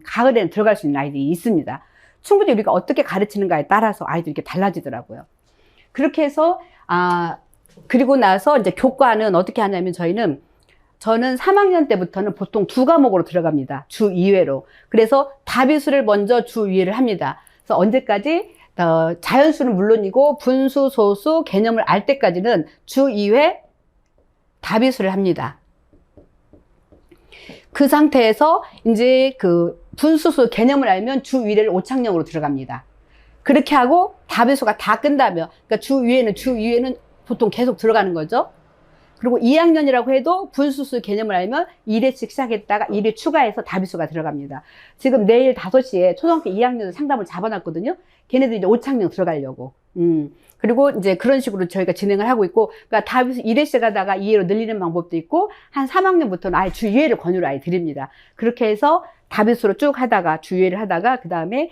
가을에는 들어갈 수 있는 아이들이 있습니다. 충분히 우리가 어떻게 가르치는가에 따라서 아이들이 이렇게 달라지더라고요. 그렇게 해서, 그리고 나서 이제 교과는 어떻게 하냐면 저는 3학년 때부터는 보통 2과목으로 들어갑니다. 주 2회로. 그래서 다비수를 먼저 주 2회를 합니다. 그래서 언제까지? 자연수는 물론이고 분수, 소수, 개념을 알 때까지는 주 2회 다비수를 합니다. 그 상태에서 이제 분수수 개념을 알면 주 위례를 오창령으로 들어갑니다. 그렇게 하고 다배수가 다 끝나면, 그러니까 주 위에는 보통 계속 들어가는 거죠. 그리고 2학년이라고 해도 분수수 개념을 알면 1회씩 시작했다가 1회 추가해서 다비수가 들어갑니다. 지금 내일 5시에 초등학교 2학년 상담을 잡아놨거든요. 걔네들 이제 5창령 들어가려고. 그리고 이제 그런 식으로 저희가 진행을 하고 있고, 그러니까 다비수 1회씩 하다가 2회로 늘리는 방법도 있고, 한 3학년부터는 아예 주 2회를 권유를 아예 드립니다. 그렇게 해서 다비수로 쭉 하다가 주 2회를 하다가, 그 다음에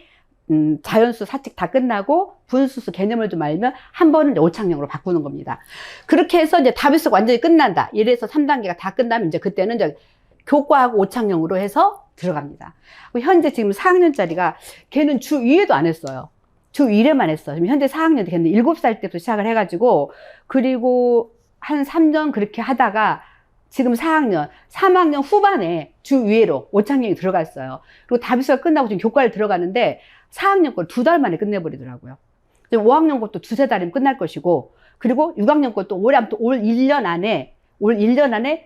자연수 사칙 다 끝나고 분수수 개념을 좀 알면 한 번은 이제 5창령으로 바꾸는 겁니다. 그렇게 해서 이제 다비수가 완전히 끝난다. 1에서 3단계가 다 끝나면 이제 그때는 이제 교과하고 5창령으로 해서 들어갑니다. 현재 지금 4학년짜리가 걔는 주 2회도 안 했어요. 주 1회만 했어요. 지금 현재 4학년 때 걔는 7살 때부터 시작을 해가지고, 그리고 한 3년 그렇게 하다가 지금 4학년, 3학년 후반에 주 2회로 5창령이 들어갔어요. 그리고 다비수가 끝나고 지금 교과를 들어가는데 4학년 걸 2달 만에 끝내버리더라고요. 5학년 것도 2-3달이면 끝날 것이고, 그리고 6학년 것도 올 1년 안에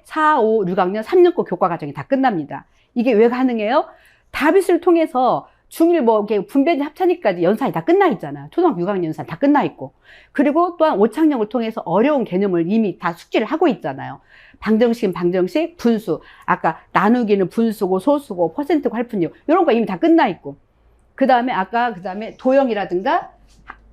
4, 5, 6학년 3년 거 교과 과정이 다 끝납니다. 이게 왜 가능해요? 다비수를 통해서 중1 뭐 분배지 합차니까지 연산이 다 끝나 있잖아요. 초등학교 6학년 연산 다 끝나 있고. 그리고 또한 5창령을 통해서 어려운 개념을 이미 다 숙지를 하고 있잖아요. 방정식, 분수. 아까 나누기는 분수고 소수고 퍼센트고 할분율. 이런 거 이미 다 끝나 있고. 그 다음에 도형이라든가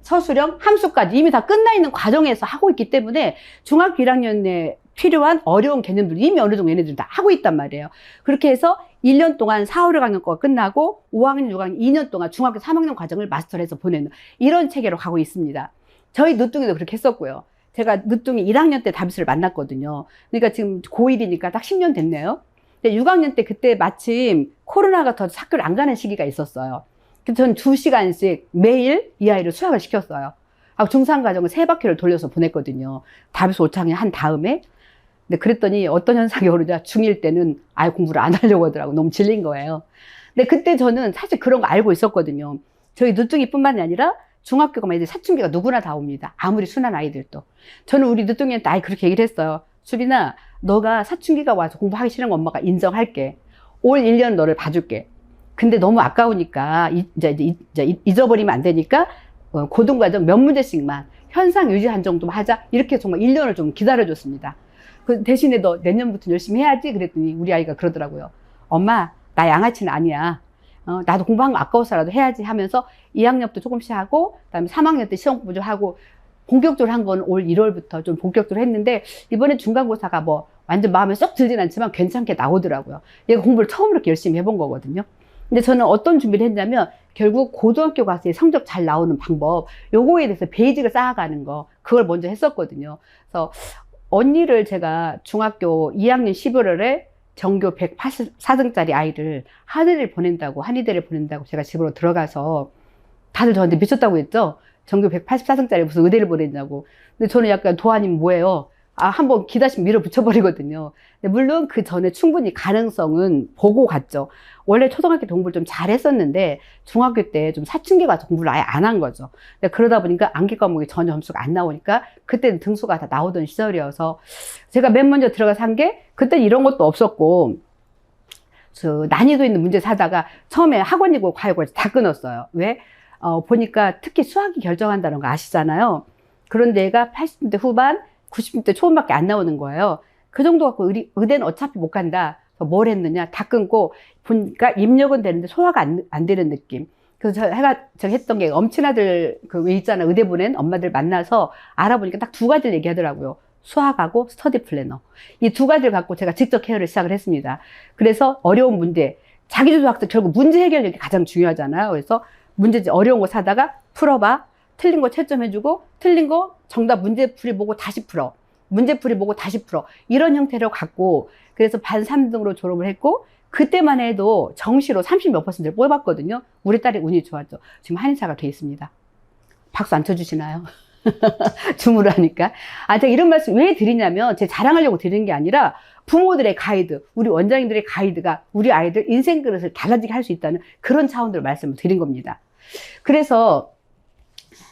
서술형, 함수까지 이미 다 끝나 있는 과정에서 하고 있기 때문에 중학교 1학년에 필요한 어려운 개념들을 이미 어느 정도 얘네들 다 하고 있단 말이에요. 그렇게 해서 1년 동안 4, 5, 6학년 거가 끝나고 5학년, 6학년 2년 동안 중학교 3학년 과정을 마스터를 해서 보내는 이런 체계로 가고 있습니다. 저희 늦둥이도 그렇게 했었고요. 제가 늦둥이 1학년 때 다비수를 만났거든요. 그러니까 지금 고1이니까 딱 10년 됐네요. 근데 6학년 때 그때 마침 코로나가 더 학교를 안 가는 시기가 있었어요. 그래서 전 2시간씩 매일 이 아이를 수학을 시켰어요. 중상 과정을 3바퀴를 돌려서 보냈거든요. 다비수 5창령 한 다음에. 근데 그랬더니 어떤 현상이 오르냐. 중1 때는 아예 공부를 안 하려고 하더라고. 너무 질린 거예요. 근데 그때 저는 사실 그런 거 알고 있었거든요. 저희 늦둥이뿐만이 아니라 중학교 가면 애들 사춘기가 누구나 다 옵니다. 아무리 순한 아이들도. 저는 우리 늦둥이한테 아예 그렇게 얘기를 했어요. 수빈아, 너가 사춘기가 와서 공부하기 싫은 거 엄마가 인정할게. 올 1년 너를 봐줄게. 근데 너무 아까우니까 이제 잊어버리면 안 되니까 고등과정 몇 문제씩만 현상 유지한 정도만 하자. 이렇게 정말 1년을 좀 기다려줬습니다. 그 대신에 너 내년부터 열심히 해야지. 그랬더니 우리 아이가 그러더라고요. 엄마, 나 양아치는 아니야. 나도 공부한 거 아까워서라도 해야지 하면서 2학년부터 조금씩 하고, 그다음에 3학년 때 시험 공부 좀 하고, 본격적으로 한 건 올 1월부터 좀 본격적으로 했는데, 이번에 중간고사가 뭐 완전 마음에 쏙 들진 않지만 괜찮게 나오더라고요. 얘가 공부를 처음으로 이렇게 열심히 해본 거거든요. 근데 저는 어떤 준비를 했냐면, 결국 고등학교 가서 성적 잘 나오는 방법, 요거에 대해서 베이직을 쌓아가는 거, 그걸 먼저 했었거든요. 그래서 언니를 제가 중학교 2학년 11월에 전교 184등짜리 아이를 한의대를 보낸다고 제가 집으로 들어가서 다들 저한테 미쳤다고 했죠. 전교 184등짜리 무슨 의대를 보낸다고. 근데 저는 약간 도안이면 뭐예요? 한번 기다심 밀어붙여버리거든요. 근데 물론 그 전에 충분히 가능성은 보고 갔죠. 원래 초등학교 때 공부를 좀 잘했었는데 중학교 때 좀 사춘기가 와서 공부를 아예 안 한 거죠. 근데 그러다 보니까 암기 과목이 전혀 점수가 안 나오니까 그때는 등수가 다 나오던 시절이어서 제가 맨 먼저 들어가서 한 게 그때는 이런 것도 없었고 난이도 있는 문제 사다가 처음에 학원이고 과외고 다 끊었어요. 왜? 보니까 특히 수학이 결정한다는 거 아시잖아요. 그런데 얘가 80년대 후반 90년대 초반밖에 안 나오는 거예요. 그 정도 갖고 의대는 어차피 못 간다. 뭘 했느냐? 다 끊고 보니까 입력은 되는데 소화가 안 되는 느낌. 그래서 제가 했던 게 엄친아들 왜 있잖아. 의대 보낸 엄마들 만나서 알아보니까 딱 2가지를 얘기하더라고요. 수학하고 스터디 플래너. 이 2가지를 갖고 제가 직접 케어를 시작을 했습니다. 그래서 어려운 문제, 자기주도학습 결국 문제 해결력이 가장 중요하잖아요. 그래서 문제지 어려운 거 사다가 풀어봐. 틀린 거 채점해주고 틀린 거 정답 문제풀이 보고 다시 풀어. 문제풀이 보고 다시 풀어. 이런 형태로 갖고 그래서 반 3등으로 졸업을 했고 그때만 해도 정시로 30몇 %를 뽑았거든요. 우리 딸이 운이 좋았죠. 지금 한의사가 돼 있습니다. 박수 안 쳐주시나요? 줌으로 하니까. 제가 이런 말씀 왜 드리냐면 제 자랑하려고 드리는 게 아니라 부모들의 가이드, 우리 원장님들의 가이드가 우리 아이들 인생 그릇을 달라지게 할 수 있다는 그런 차원으로 말씀을 드린 겁니다. 그래서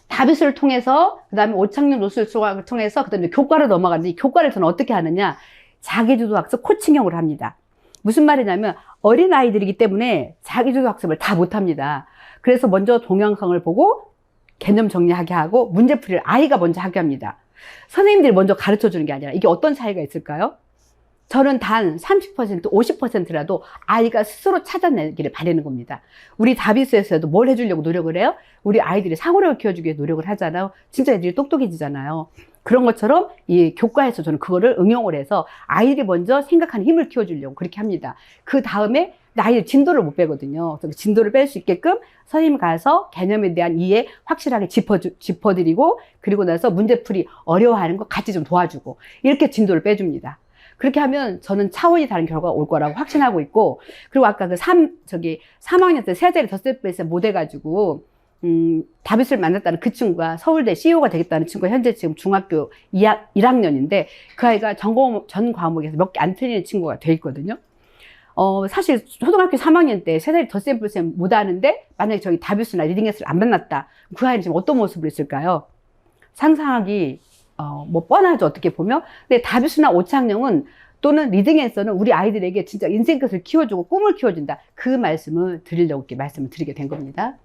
다비수를 통해서 그다음에 5창령 노술 수학을 통해서 그다음에 교과로 넘어가는데 이 교과를 저는 어떻게 하느냐 자기주도학습 코칭형으로 합니다. 무슨 말이냐면 어린 아이들이기 때문에 자기주도 학습을 다 못합니다. 그래서 먼저 동영상을 보고 개념 정리하게 하고 문제풀이를 아이가 먼저 하게 합니다. 선생님들이 먼저 가르쳐 주는 게 아니라 이게 어떤 차이가 있을까요? 저는 단 30%, 50%라도 아이가 스스로 찾아내기를 바라는 겁니다. 우리 다비스에서도 뭘 해주려고 노력을 해요? 우리 아이들이 사고력을 키워주기 위해 노력을 하잖아요. 진짜 애들이 똑똑해지잖아요. 그런 것처럼 이 교과에서 저는 그거를 응용을 해서 아이들이 먼저 생각하는 힘을 키워주려고 그렇게 합니다. 그 다음에 아이들 진도를 못 빼거든요. 그래서 진도를 뺄 수 있게끔 선생님이 가서 개념에 대한 이해 확실하게 짚어드리고 그리고 나서 문제풀이 어려워하는 거 같이 좀 도와주고 이렇게 진도를 빼줍니다. 그렇게 하면 저는 차원이 다른 결과가 올 거라고 확신하고 있고, 그리고 아까 그 3학년 때 세 자리 덧셈빼서 못 해가지고, 다비스를 만났다는 그 친구가 서울대 CEO가 되겠다는 친구가 현재 지금 중학교 1학년인데, 그 아이가 전 과목에서 몇 개 안 틀리는 친구가 돼 있거든요. 사실 초등학교 3학년 때 세 자리 덧셈빼서 못 하는데, 만약에 저기 다비스나 리딩에스를 안 만났다. 그 아이는 지금 어떤 모습으로 있을까요? 상상하기 뭐 뻔하죠, 어떻게 보면. 근데 다비스나 오창영은 또는 리딩에서는 우리 아이들에게 진짜 인생 끝을 키워주고 꿈을 키워준다. 그 말씀을 드리려고 이렇게 말씀을 드리게 된 겁니다.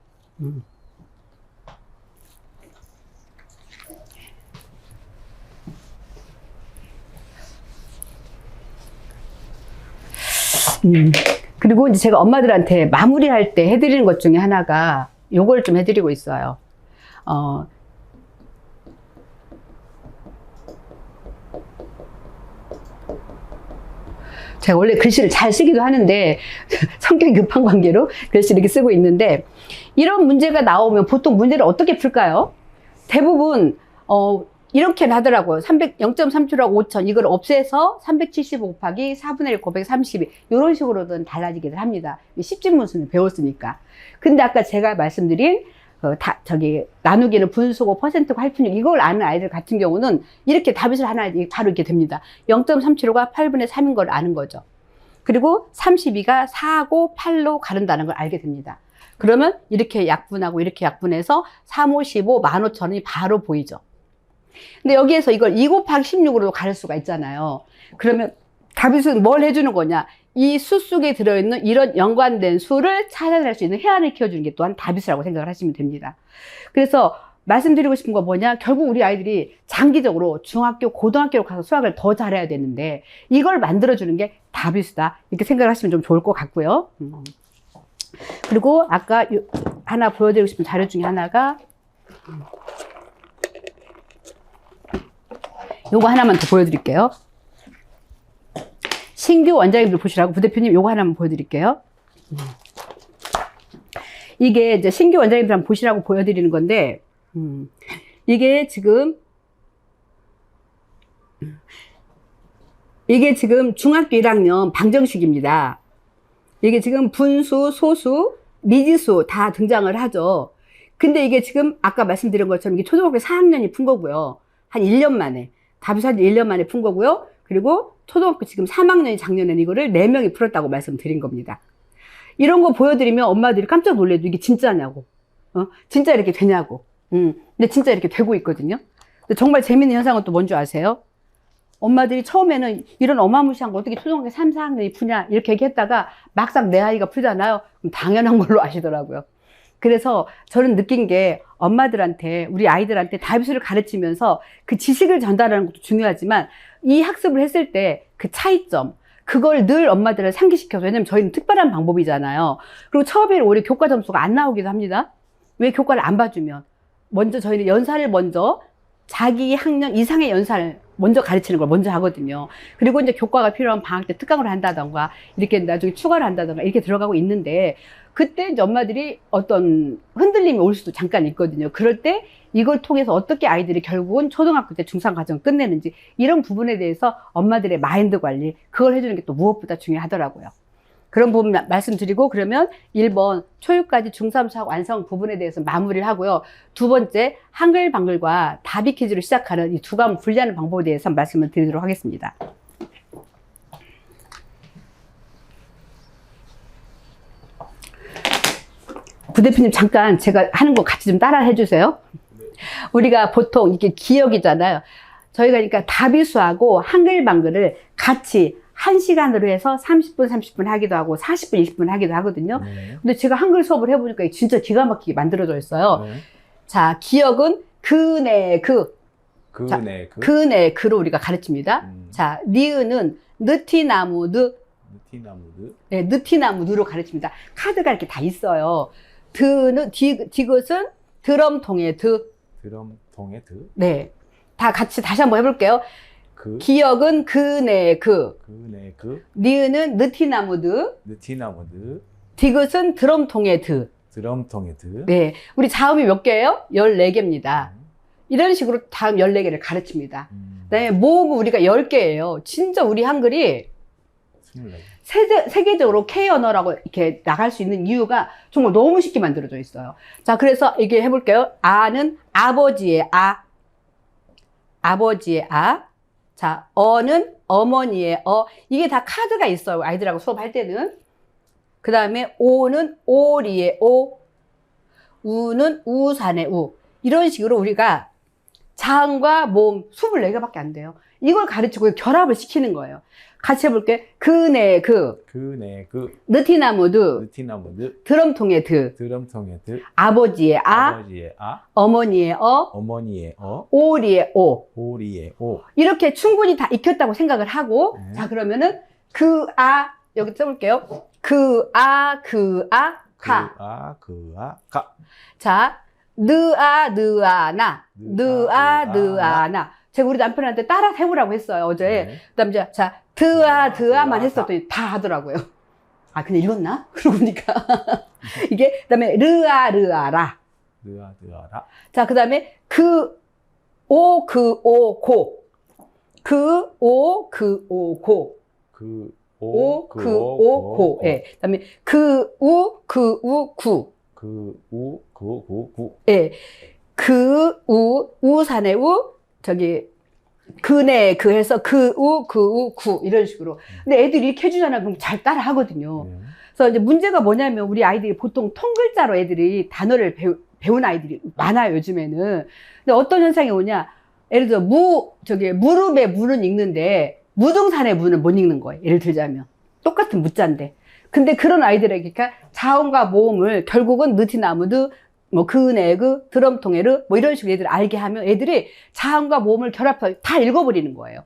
그리고 이제 제가 엄마들한테 마무리할 때 해드리는 것 중에 하나가 요걸 좀 해드리고 있어요. 제가 원래 글씨를 잘 쓰기도 하는데 성격이 급한 관계로 글씨를 이렇게 쓰고 있는데, 이런 문제가 나오면 보통 문제를 어떻게 풀까요? 대부분 이렇게 하더라고요. 0.3초라고 5천 이걸 없애서 375 곱하기 4분의 1 932 이런 식으로든 달라지기도 합니다. 십진문수는 배웠으니까. 근데 아까 제가 말씀드린 나누기는 분수고 퍼센트고 할분율 이걸 아는 아이들 같은 경우는 이렇게 답을 하나 바로 이렇게 됩니다. 0.375가 8분의 3인 걸 아는 거죠. 그리고 32가 4하고 8로 가른다는 걸 알게 됩니다. 그러면 이렇게 약분하고 이렇게 약분해서 3, 5, 15, 15,000원이 바로 보이죠. 근데 여기에서 이걸 2 곱하기 16으로 가를 수가 있잖아요. 그러면 다빗은 뭘 해주는 거냐? 이 수 속에 들어있는 이런 연관된 수를 찾아낼 수 있는 해안을 키워주는 게 또한 다빗이라고 생각을 하시면 됩니다. 그래서 말씀드리고 싶은 건 뭐냐? 결국 우리 아이들이 장기적으로 중학교, 고등학교로 가서 수학을 더 잘해야 되는데 이걸 만들어주는 게 다빗이다. 이렇게 생각을 하시면 좀 좋을 것 같고요. 그리고 아까 하나 보여드리고 싶은 자료 중에 하나가 요거 하나만 더 보여드릴게요. 신규 원장님들 보시라고 부대표님 요거 하나만 보여드릴게요. 이게 이제 신규 원장님들 한번 보시라고 보여드리는 건데, 이게 지금 중학교 1학년 방정식입니다. 이게 지금 분수, 소수, 미지수 다 등장을 하죠. 근데 이게 지금 아까 말씀드린 것처럼 이게 초등학교 4학년이 푼 거고요. 한 1년 만에. 답이사지 1년 만에 푼 거고요. 그리고 초등학교 지금 3학년이 작년에 이거를 4명이 풀었다고 말씀드린 겁니다. 이런 거 보여드리면 엄마들이 깜짝 놀래도 이게 진짜냐고. 진짜 이렇게 되냐고. 근데 진짜 이렇게 되고 있거든요. 근데 정말 재밌는 현상은 또 뭔지 아세요? 엄마들이 처음에는 이런 어마무시한 거 어떻게 초등학교 3, 4학년이 푸냐 이렇게 얘기했다가 막상 내 아이가 풀잖아요. 그럼 당연한 걸로 아시더라고요. 그래서 저는 느낀 게 엄마들한테, 우리 아이들한테 다비수를 가르치면서 그 지식을 전달하는 것도 중요하지만 이 학습을 했을 때 그 차이점, 그걸 늘 엄마들을 상기시켜서, 왜냐면 저희는 특별한 방법이잖아요. 그리고 처음에는 오히려 교과 점수가 안 나오기도 합니다. 왜 교과를 안 봐주면. 먼저 저희는 연산을 먼저 자기 학년 이상의 연산을 먼저 가르치는 걸 먼저 하거든요. 그리고 이제 교과가 필요한 방학 때 특강을 한다던가 이렇게 나중에 추가를 한다던가 이렇게 들어가고 있는데, 그때 이제 엄마들이 어떤 흔들림이 올 수도 잠깐 있거든요. 그럴 때 이걸 통해서 어떻게 아이들이 결국은 초등학교 때 중상 과정을 끝내는지, 이런 부분에 대해서 엄마들의 마인드 관리, 그걸 해주는 게 또 무엇보다 중요하더라고요. 그런 부분 말씀드리고, 그러면 1번 초육까지 중3 수학 완성 부분에 대해서 마무리를 하고요. 두 번째 한글방글과 답이 퀴즈를 시작하는 이 두 과목 분리하는 방법에 대해서 말씀을 드리도록 하겠습니다. 부대표님 잠깐 제가 하는 거 같이 좀 따라 해주세요. 우리가 보통 이게 기억이잖아요. 저희가 그러니까 다비수하고 한글방글을 같이 1시간으로 해서 30분, 30분 하기도 하고 40분, 20분 하기도 하거든요. 네. 근데 제가 한글 수업을 해보니까 진짜 기가 막히게 만들어져 있어요. 네. 자, 기억은 그네 그. 자, 그네 그. 그네 그로 우리가 가르칩니다. 음. 자, 니은은 느티나무 느. 느티나무드. 네, 느티나무 느로 가르칩니다. 카드가 이렇게 다 있어요. 드는 디귿은 드럼통의 드. 드럼통의 드. 네. 다 같이 다시 한번 해볼게요. 그. 기억은 그네 그. 그네 그. 니은은 느티나무 느. 느티나무드. 디귿은 드럼통의 드. 드럼통의 드. 네. 우리 자음이 몇 개예요? 14개입니다. 이런 식으로 다음 14개를 가르칩니다. 그다음에 모음은 우리가 10개예요. 진짜 우리 한글이 24개. 세계적으로 K 언어라고 이렇게 나갈 수 있는 이유가 정말 너무 쉽게 만들어져 있어요. 자, 그래서 이게 해볼게요. 아는 아버지의 아. 아버지의 아. 자, 어는 어머니의 어. 이게 다 카드가 있어요. 아이들하고 수업할 때는. 그 다음에 오는 오리의 오. 우는 우산의 우. 이런 식으로 우리가 자음과 모음 24개밖에 안 돼요. 이걸 가르치고 결합을 시키는 거예요. 같이 해볼게. 그네 그. 그네 그. 느티나무 드. 느티나무드. 드럼통의 드. 드럼통의 드. 아버지의 아. 아버지의 아. 어머니의 어. 어머니의 어. 오리의 오. 오리의 오. 이렇게 충분히 다 익혔다고 생각을 하고, 네. 자, 그러면은 그 아. 여기 써볼게요. 그 아, 그 아, 가. 그아 그아 가. 자, 느아, 느아, 나. 느아, 느아, 나. 제가 우리 남편한테 따라 해보라고 했어요, 어제. 네. 그 다음에 자, 드아, 드아만 했었더니 다 하더라고요. 아, 근데 읽었나? 그러고 보니까. 이게, 그 다음에 르아, 르아라. 느아 느아라. 자, 그 다음에 그 오, 고. 그 오, 고. 그 오, 고. 예. 그 다음에 그 우, 구. 구. 예. 우산의 우, 저기, 그네, 그 해서 구. 이런 식으로. 근데 애들이 이렇게 해주잖아요. 그럼 잘 따라 하거든요. 네. 그래서 이제 문제가 뭐냐면 우리 아이들이 보통 통글자로 애들이 단어를 배운 아이들이 많아요, 요즘에는. 근데 어떤 현상이 오냐. 예를 들어, 무릎에 무는 읽는데, 무등산의 무는 못 읽는 거예요. 예를 들자면. 똑같은 무자인데. 근데 그런 아이들에게 자음과 모음을 결국은 느티나무드, 뭐 그네 그, 드럼통에르 뭐 이런 식으로 애들 알게 하면 애들이 자음과 모음을 결합해서 다 읽어버리는 거예요.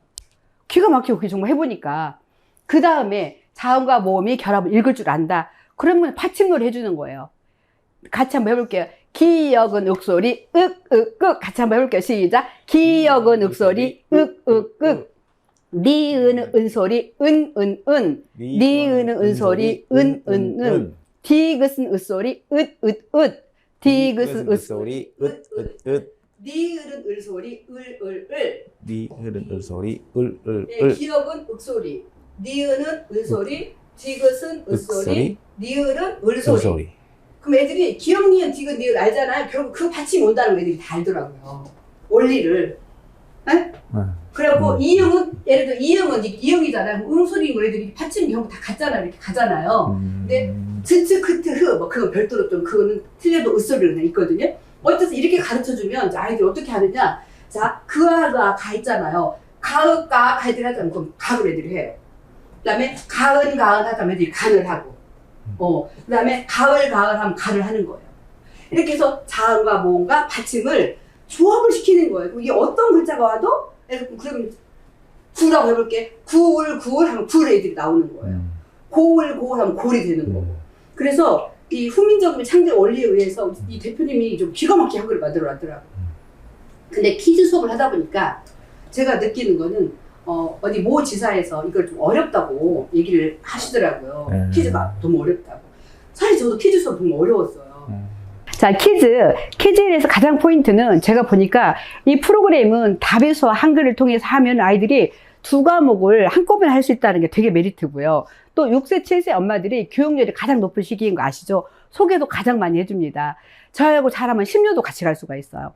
기가 막히고 그게 정말 해보니까. 그 다음에 자음과 모음이 결합을 읽을 줄 안다. 그러면 받침놀이 해주는 거예요. 같이 한번 해볼게요. 기역은 윽소리, 같이 한번 해볼게요. 시작. 기역은 윽소리, 니은은 은소리, 은. 니은은 은소리, 은. 디귿은 으소리, 디귿은 으소리, 니은은 을소리, 니은 을소리 네, 기역은 윽소리, 니은은 은소리, 디귿은 으소리, 니은은 을소리. 그럼 애들이 기역, 니은, 디귿, 니은 알잖아요. 결국 그 받침이 온다는 거 애들이 다 알더라고요. 원리를. 네? 그래갖고 이응은, 예를 들어 이응이잖아요. 응소리인 거 애들이 받침이 결국 다 같잖아요. 이렇게 가잖아요. 근데 즈츠, 크트, 흐, 뭐 그건 별도로 좀 그거는 틀려도 으소리로 그냥 있거든요. 어쨌든 이렇게 가르쳐주면 아이들이 어떻게 하느냐. 자, 그아가 가 있잖아요. 가을까 애들이 하잖아요. 그럼 가을 애들이 해요. 그 다음에 가은 하자면 애들이 간을 하고. 그 다음에 가을 하면 가를 하는 거예요. 이렇게 해서 자음과 모음과 받침을 조합을 시키는 거예요. 이게 어떤 글자가 와도, 그럼 구라고 해볼게. 구울 하면 굴 애들이 나오는 거예요. 고울 하면 골이 되는 거고. 그래서 이 후민적인 창제 원리에 의해서 이 대표님이 좀 기가 막히게 한글을 만들어 놨더라고요. 근데 퀴즈 수업을 하다 보니까 제가 느끼는 거는 어디 모 지사에서 이걸 좀 어렵다고 얘기를 하시더라고요. 퀴즈가 너무 어렵다고. 사실 저도 퀴즈 수업 정말 어려웠어요. 자, 퀴즈에 대해서 가장 포인트는 제가 보니까 이 프로그램은 다배수와 한글을 통해서 하면 아이들이 2과목을 한꺼번에 할 수 있다는 게 되게 메리트고요. 또 6세, 7세 엄마들이 교육열이 가장 높은 시기인 거 아시죠? 소개도 가장 많이 해줍니다. 저하고 잘하면 10년도 같이 갈 수가 있어요.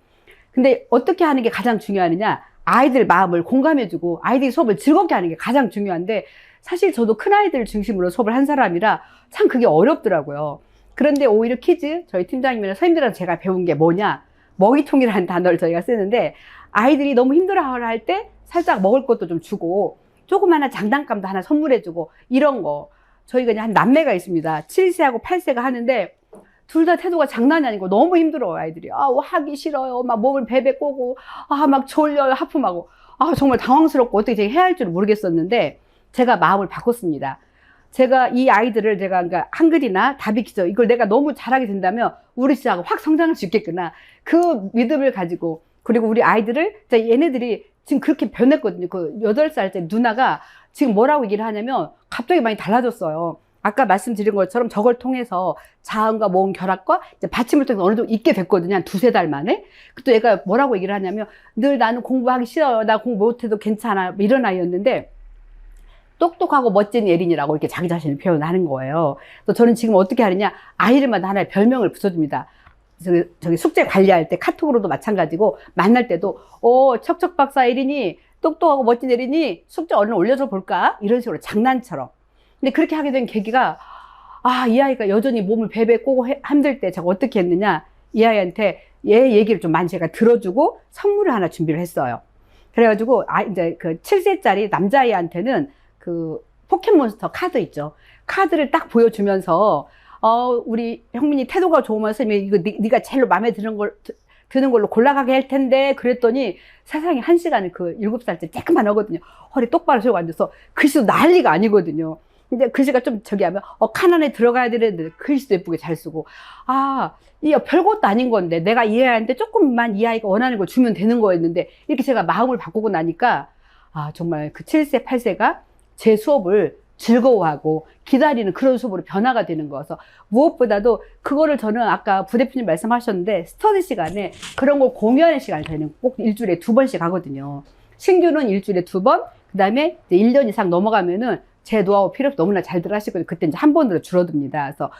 근데 어떻게 하는 게 가장 중요하느냐? 아이들 마음을 공감해주고 아이들이 수업을 즐겁게 하는 게 가장 중요한데 사실 저도 큰아이들 중심으로 수업을 한 사람이라 참 그게 어렵더라고요. 그런데 오히려 퀴즈, 저희 팀장님이나 선생님들한테 제가 배운 게 뭐냐? 먹이통이라는 단어를 저희가 쓰는데 아이들이 너무 힘들어할 때 살짝 먹을 것도 좀 주고 조그마한 장난감도 하나 선물해주고 이런 거. 저희가 이제 한 남매가 있습니다. 7세하고 8세가 하는데 둘 다 태도가 장난이 아니고 너무 힘들어요, 아이들이. 아, 하기 싫어요. 막 몸을 베베 꼬고, 아, 막 졸려요, 하품하고. 아, 정말 당황스럽고 어떻게 해야 할 줄 모르겠었는데 제가 마음을 바꿨습니다. 제가 이 아이들을 그러니까 한글이나 다비키죠. 이걸 내가 너무 잘하게 된다면 우리 시아가 확 성장할 수 있겠구나. 그 믿음을 가지고, 그리고 우리 아이들을, 얘네들이 지금 그렇게 변했거든요. 그 8살짜리 누나가 지금 뭐라고 얘기를 하냐면 갑자기 많이 달라졌어요. 아까 말씀드린 것처럼 저걸 통해서 자음과 모음 결합과 이제 받침을 통해서 어느 정도 있게 됐거든요. 한 2-3달 만에. 또 얘가 뭐라고 얘기를 하냐면 늘 나는 공부하기 싫어요. 나 공부 못해도 괜찮아. 이런 아이였는데 똑똑하고 멋진 예린이라고 이렇게 자기 자신을 표현하는 거예요. 그래서 저는 지금 어떻게 하느냐. 아이들마다 하나의 별명을 붙여줍니다. 저기 숙제 관리할 때 카톡으로도 마찬가지고 만날 때도 척척 박사 예린이 똑똑하고 멋진 예린이 숙제 얼른 올려줘 볼까? 이런 식으로 장난처럼. 근데 그렇게 하게 된 계기가 이 아이가 여전히 몸을 베베 꼬고 힘들 때 제가 어떻게 했느냐. 이 아이한테 얘 얘기를 좀 많이 제가 들어주고 선물을 하나 준비를 했어요. 그래가지고 이제 그 7세짜리 남자아이한테는 그 포켓몬스터 카드 있죠. 카드를 딱 보여주면서 우리 형민이 태도가 좋으면 선생님이 이거 네가 제일로 마음에 드는 걸로 골라가게 할 텐데 그랬더니 세상에 1시간을 그 7살째 쬐끔만 하거든요. 허리 똑바로 세우고 앉아서 글씨도 난리가 아니거든요. 근데 글씨가 좀 저기 하면 칸 안에 들어가야 되는데 글씨도 예쁘게 잘 쓰고 이 별것도 아닌 건데 내가 이 아이한테 조금만 이 아이가 원하는 걸 주면 되는 거였는데 이렇게 제가 마음을 바꾸고 나니까 정말 그 7세 8세가 제 수업을 즐거워하고 기다리는 그런 수업으로 변화가 되는 거여서 무엇보다도 그거를 저는 아까 부대표님 말씀하셨는데 스터디 시간에 그런 걸 공유하는 시간이 저희는 꼭 일주일에 2번씩 하거든요. 신규는 일주일에 2번, 그 다음에 1년 이상 넘어가면은 제 노하우 필요 없이 너무나 잘들 하시거든요. 그때 이제 한 번으로 줄어듭니다. 그래서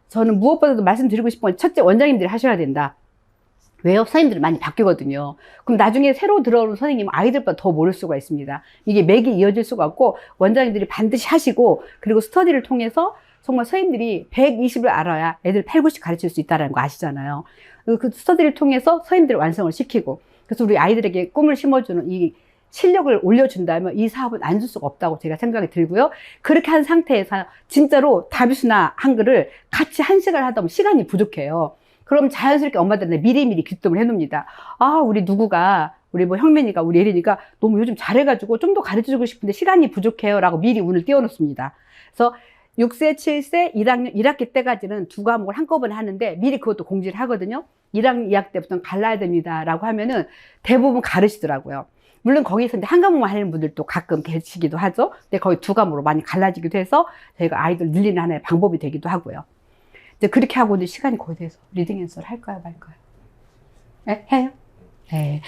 저는 무엇보다도 말씀드리고 싶은 건 첫째 원장님들이 하셔야 된다. 왜요? 선생님들이 많이 바뀌거든요. 그럼 나중에 새로 들어오는 선생님은 아이들보다 더 모를 수가 있습니다. 이게 맥이 이어질 수가 없고 원장님들이 반드시 하시고 그리고 스터디를 통해서 정말 선생님들이 120을 알아야 애들 8, 90 가르칠 수 있다는 거 아시잖아요. 그 스터디를 통해서 선생님들을 완성을 시키고 그래서 우리 아이들에게 꿈을 심어주는 이 실력을 올려준다면 이 사업은 안 줄 수가 없다고 제가 생각이 들고요. 그렇게 한 상태에서 진짜로 다비수나 한글을 같이 1시간 하다 보면 시간이 부족해요. 그럼 자연스럽게 엄마들은 미리미리 귀뜸을 해놓습니다. 우리 누구가, 우리 뭐 형민이가, 우리 예린이가 너무 요즘 잘해가지고 좀 더 가르쳐주고 싶은데 시간이 부족해요. 라고 미리 운을 띄워놓습니다. 그래서 6세, 7세, 1학년, 1학기 때까지는 2과목을 한꺼번에 하는데 미리 그것도 공지를 하거든요. 1학년 2학기 때부터는 갈라야 됩니다. 라고 하면은 대부분 가르치더라고요. 물론 거기서 이제 한 과목만 하는 분들도 가끔 계시기도 하죠. 근데 거의 2과목으로 많이 갈라지기도 해서 저희가 아이들 늘리는 하나의 방법이 되기도 하고요. 이제 그렇게 하고 이제 시간이 거의 돼서 리딩 앤서를 할까요, 말까요? 네? 해요? 네.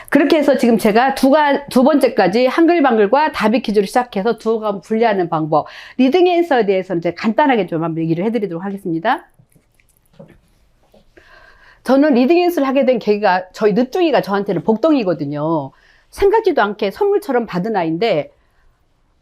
그렇게 해서 지금 제가 두 번째까지 한글방글과 다비 퀴즈를 시작해서 2과목 분리하는 방법, 리딩 앤서에 대해서는 이제 간단하게 좀 한번 얘기를 해드리도록 하겠습니다. 저는 리딩 앤서를 하게 된 계기가 저희 늦둥이가 저한테는 복덩이거든요. 생각지도 않게 선물처럼 받은 아이인데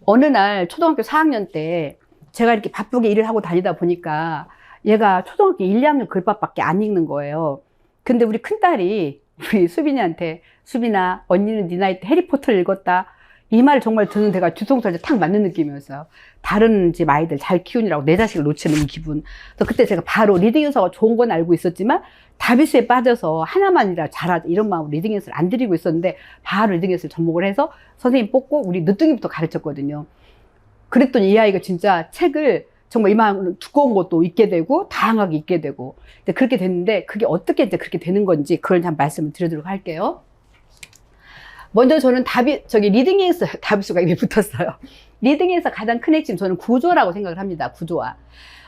어느 날 초등학교 4학년 때 제가 이렇게 바쁘게 일을 하고 다니다 보니까 얘가 초등학교 1, 2학년 글밥밖에 안 읽는 거예요. 근데 우리 큰딸이 우리 수빈이한테 수빈아 언니는 네 나이 때 해리포터를 읽었다. 이 말을 정말 듣는 데가 뒤통수에 탁 맞는 느낌이었어요. 다른 집 아이들 잘 키우느라고 내 자식을 놓치는 이 기분. 그래서 그때 제가 바로 리딩 앤서가 좋은 건 알고 있었지만 다비수에 빠져서 하나만이라 잘하자 이런 마음으로 리딩 앤서를 안 드리고 있었는데 바로 리딩 앤서를 접목을 해서 선생님 뽑고 우리 늦둥이부터 가르쳤거든요. 그랬더니 이 아이가 진짜 책을 정말 이만 두꺼운 것도 읽게 되고 다양하게 읽게 되고 그렇게 됐는데 그게 어떻게 이제 그렇게 되는 건지 그걸 좀 말씀을 드리도록 할게요. 먼저 저는 리딩에서 다비수가 입에 붙었어요. 리딩에서 가장 큰 핵심 저는 구조라고 생각을 합니다. 구조화.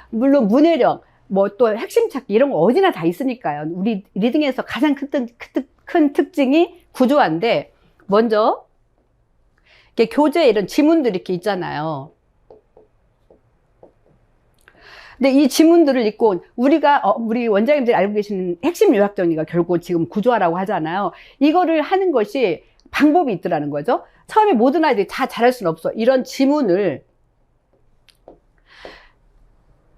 물론 문해력, 뭐 또 핵심 찾기 이런 거 어디나 다 있으니까요. 우리 리딩에서 가장 큰 특징이 구조화인데 먼저 이렇게 교재에 이런 지문들이 이렇게 있잖아요. 근데 이 지문들을 읽고 우리 원장님들이 알고 계시는 핵심 요약 정리가 결국 지금 구조화라고 하잖아요. 이거를 하는 것이 방법이 있더라는 거죠. 처음에 모든 아이들이 다 잘할 수는 없어. 이런 지문을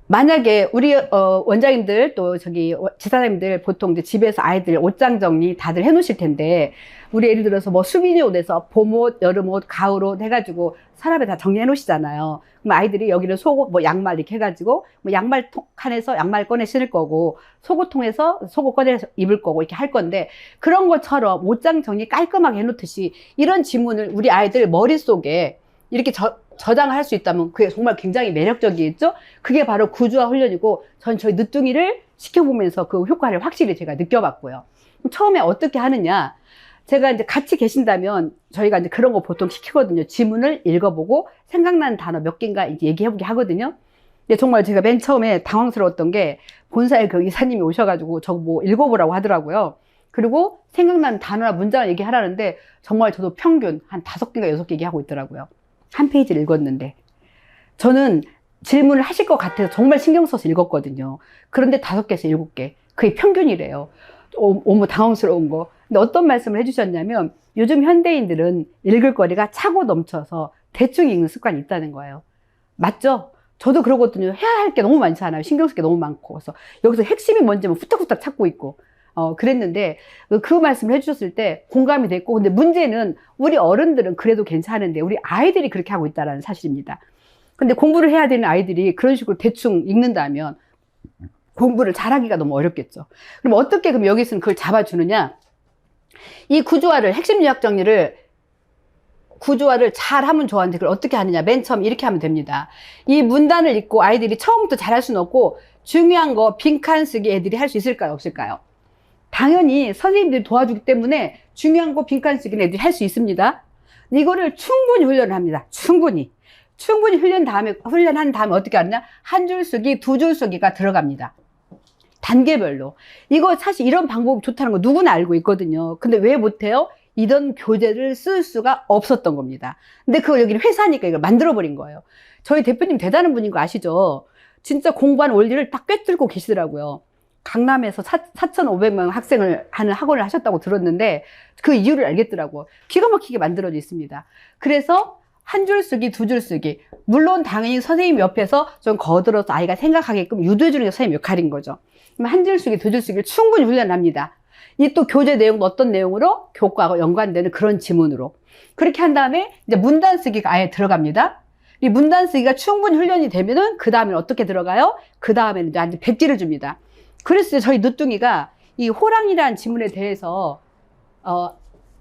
만약에 우리 원장님들 또 저기 지사장님들 보통 이제 집에서 아이들 옷장 정리 다들 해놓으실 텐데 우리 예를 들어서 뭐 수빈이 옷에서 봄옷, 여름옷, 가을옷 해가지고 서랍에 다 정리해 놓으시잖아요. 그럼 아이들이 여기를 속옷, 뭐 양말 이렇게 해가지고 뭐 양말 통 칸에서 양말 꺼내 신을 거고 속옷통에서 속옷 꺼내 입을 거고 이렇게 할 건데 그런 것처럼 옷장 정리 깔끔하게 해놓듯이 이런 지문을 우리 아이들 머릿속에 이렇게 저장을 할 수 있다면 그게 정말 굉장히 매력적이겠죠? 그게 바로 구조화 훈련이고 전 저희 늦둥이를 시켜보면서 그 효과를 확실히 제가 느껴봤고요. 처음에 어떻게 하느냐? 제가 이제 같이 계신다면 저희가 이제 그런 거 보통 시키거든요. 지문을 읽어보고 생각나는 단어 몇 개인가 이제 얘기해보게 하거든요. 근데 정말 제가 맨 처음에 당황스러웠던 게 본사에 그 이사님이 오셔가지고 저거 뭐 읽어보라고 하더라고요. 그리고 생각나는 단어나 문장을 얘기하라는데 정말 저도 평균 한 5개인가 6개 얘기하고 있더라고요. 한 페이지를 읽었는데 저는 질문을 하실 것 같아서 정말 신경 써서 읽었거든요. 그런데 5개에서 7개 그게 평균이래요. 너무 당황스러운 거. 근데 어떤 말씀을 해주셨냐면 요즘 현대인들은 읽을 거리가 차고 넘쳐서 대충 읽는 습관이 있다는 거예요. 맞죠? 저도 그러거든요. 해야 할 게 너무 많잖아요. 신경 쓸 게 너무 많고. 그래서 여기서 핵심이 뭔지 후딱후딱 찾고 있고 그랬는데 그 말씀을 해주셨을 때 공감이 됐고 근데 문제는 우리 어른들은 그래도 괜찮은데 우리 아이들이 그렇게 하고 있다는 사실입니다. 근데 공부를 해야 되는 아이들이 그런 식으로 대충 읽는다면 공부를 잘하기가 너무 어렵겠죠. 그럼 어떻게 그럼 여기서는 그걸 잡아주느냐? 이 구조화를 핵심 요약 정리를 구조화를 잘 하면 좋아하는데 그걸 어떻게 하느냐? 맨 처음 이렇게 하면 됩니다. 이 문단을 읽고 아이들이 처음부터 잘할 수는 없고 중요한 거 빈칸 쓰기 애들이 할 수 있을까요? 없을까요? 당연히 선생님들이 도와주기 때문에 중요한 거 빈칸 쓰기는 애들이 할 수 있습니다. 이거를 충분히 훈련을 합니다. 충분히 훈련한 다음에 어떻게 하느냐? 한 줄 쓰기, 2줄 쓰기가 들어갑니다. 단계별로. 이거 사실 이런 방법이 좋다는 거 누구나 알고 있거든요. 근데 왜 못해요? 이런 교재를 쓸 수가 없었던 겁니다. 근데 그걸 여기는 회사니까 이걸 만들어버린 거예요. 저희 대표님 대단한 분인 거 아시죠? 진짜 공부하는 원리를 딱 꿰뚫고 계시더라고요. 강남에서 4,500명 학생을 하는 학원을 하셨다고 들었는데 그 이유를 알겠더라고요. 기가 막히게 만들어져 있습니다. 그래서 한 줄 쓰기, 2줄 쓰기. 물론 당연히 선생님 옆에서 좀 거들어서 아이가 생각하게끔 유도해주는 게 선생님 역할인 거죠. 그럼 한 줄 쓰기, 2줄 쓰기를 충분히 훈련합니다. 이 또 교재 내용도 어떤 내용으로? 교과하고 연관되는 그런 지문으로. 그렇게 한 다음에 이제 문단 쓰기가 아예 들어갑니다. 이 문단 쓰기가 충분히 훈련이 되면은 그 다음에 어떻게 들어가요? 그 다음에는 이제 완전 백지를 줍니다. 그래서 저희 늦둥이가 이 호랑이라는 지문에 대해서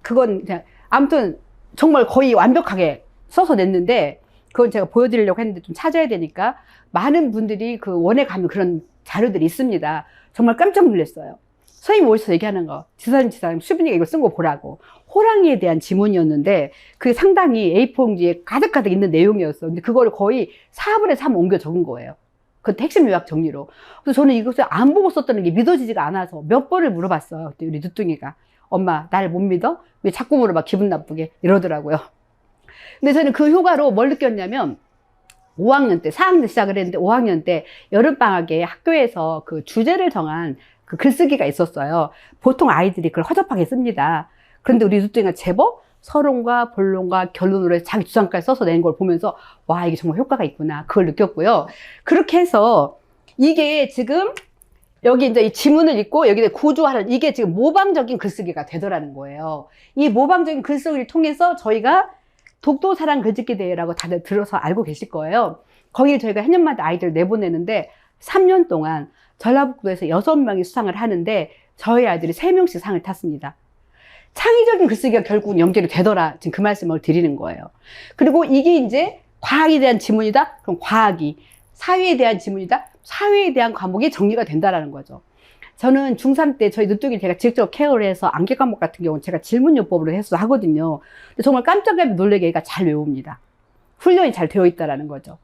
그건 그냥 아무튼 정말 거의 완벽하게 써서 냈는데 그건 제가 보여드리려고 했는데 좀 찾아야 되니까 많은 분들이 그 원에 가면 그런 자료들이 있습니다. 정말 깜짝 놀랐어요. 선생님 오셔서 얘기하는 거 지사님 수빈이가 이거 쓴 거 보라고 호랑이에 대한 지문이었는데 그게 상당히 A4 용지에 가득가득 있는 내용이었어요. 근데 그거를 거의 4분의 3 옮겨 적은 거예요. 그때 핵심 요약 정리로. 그래서 저는 이것을 안 보고 썼다는 게 믿어지지가 않아서 몇 번을 물어봤어요. 그때 우리 늦둥이가. 엄마, 날 못 믿어? 왜 자꾸 물어봐? 기분 나쁘게. 이러더라고요. 근데 저는 그 효과로 뭘 느꼈냐면 5학년 때, 4학년 시작을 했는데 5학년 때 여름방학에 학교에서 그 주제를 정한 그 글쓰기가 있었어요. 보통 아이들이 그걸 허접하게 씁니다. 그런데 우리 늦둥이가 제법 서론과 본론과 결론으로 해서 자기 주장까지 써서 낸 걸 보면서 와 이게 정말 효과가 있구나 그걸 느꼈고요. 그렇게 해서 이게 지금 여기 이제 이 지문을 읽고 여기에 구조화를 이게 지금 모방적인 글쓰기가 되더라는 거예요. 이 모방적인 글쓰기를 통해서 저희가 독도사랑 글짓기 대회라고 다들 들어서 알고 계실 거예요. 거기에 저희가 해년마다 아이들 내보내는데 3년 동안 전라북도에서 6명이 수상을 하는데 저희 아이들이 3명씩 상을 탔습니다. 창의적인 글쓰기가 결국은 연결이 되더라. 지금 그 말씀을 드리는 거예요. 그리고 이게 이제 과학에 대한 지문이다? 그럼 과학이. 사회에 대한 지문이다? 사회에 대한 과목이 정리가 된다라는 거죠. 저는 중3 때 저희 늦둥이를 제가 직접 케어를 해서 암기 과목 같은 경우는 제가 질문요법으로 해서 하거든요. 근데 정말 깜짝 놀라게 애가 잘 외웁니다. 훈련이 잘 되어 있다라는 거죠.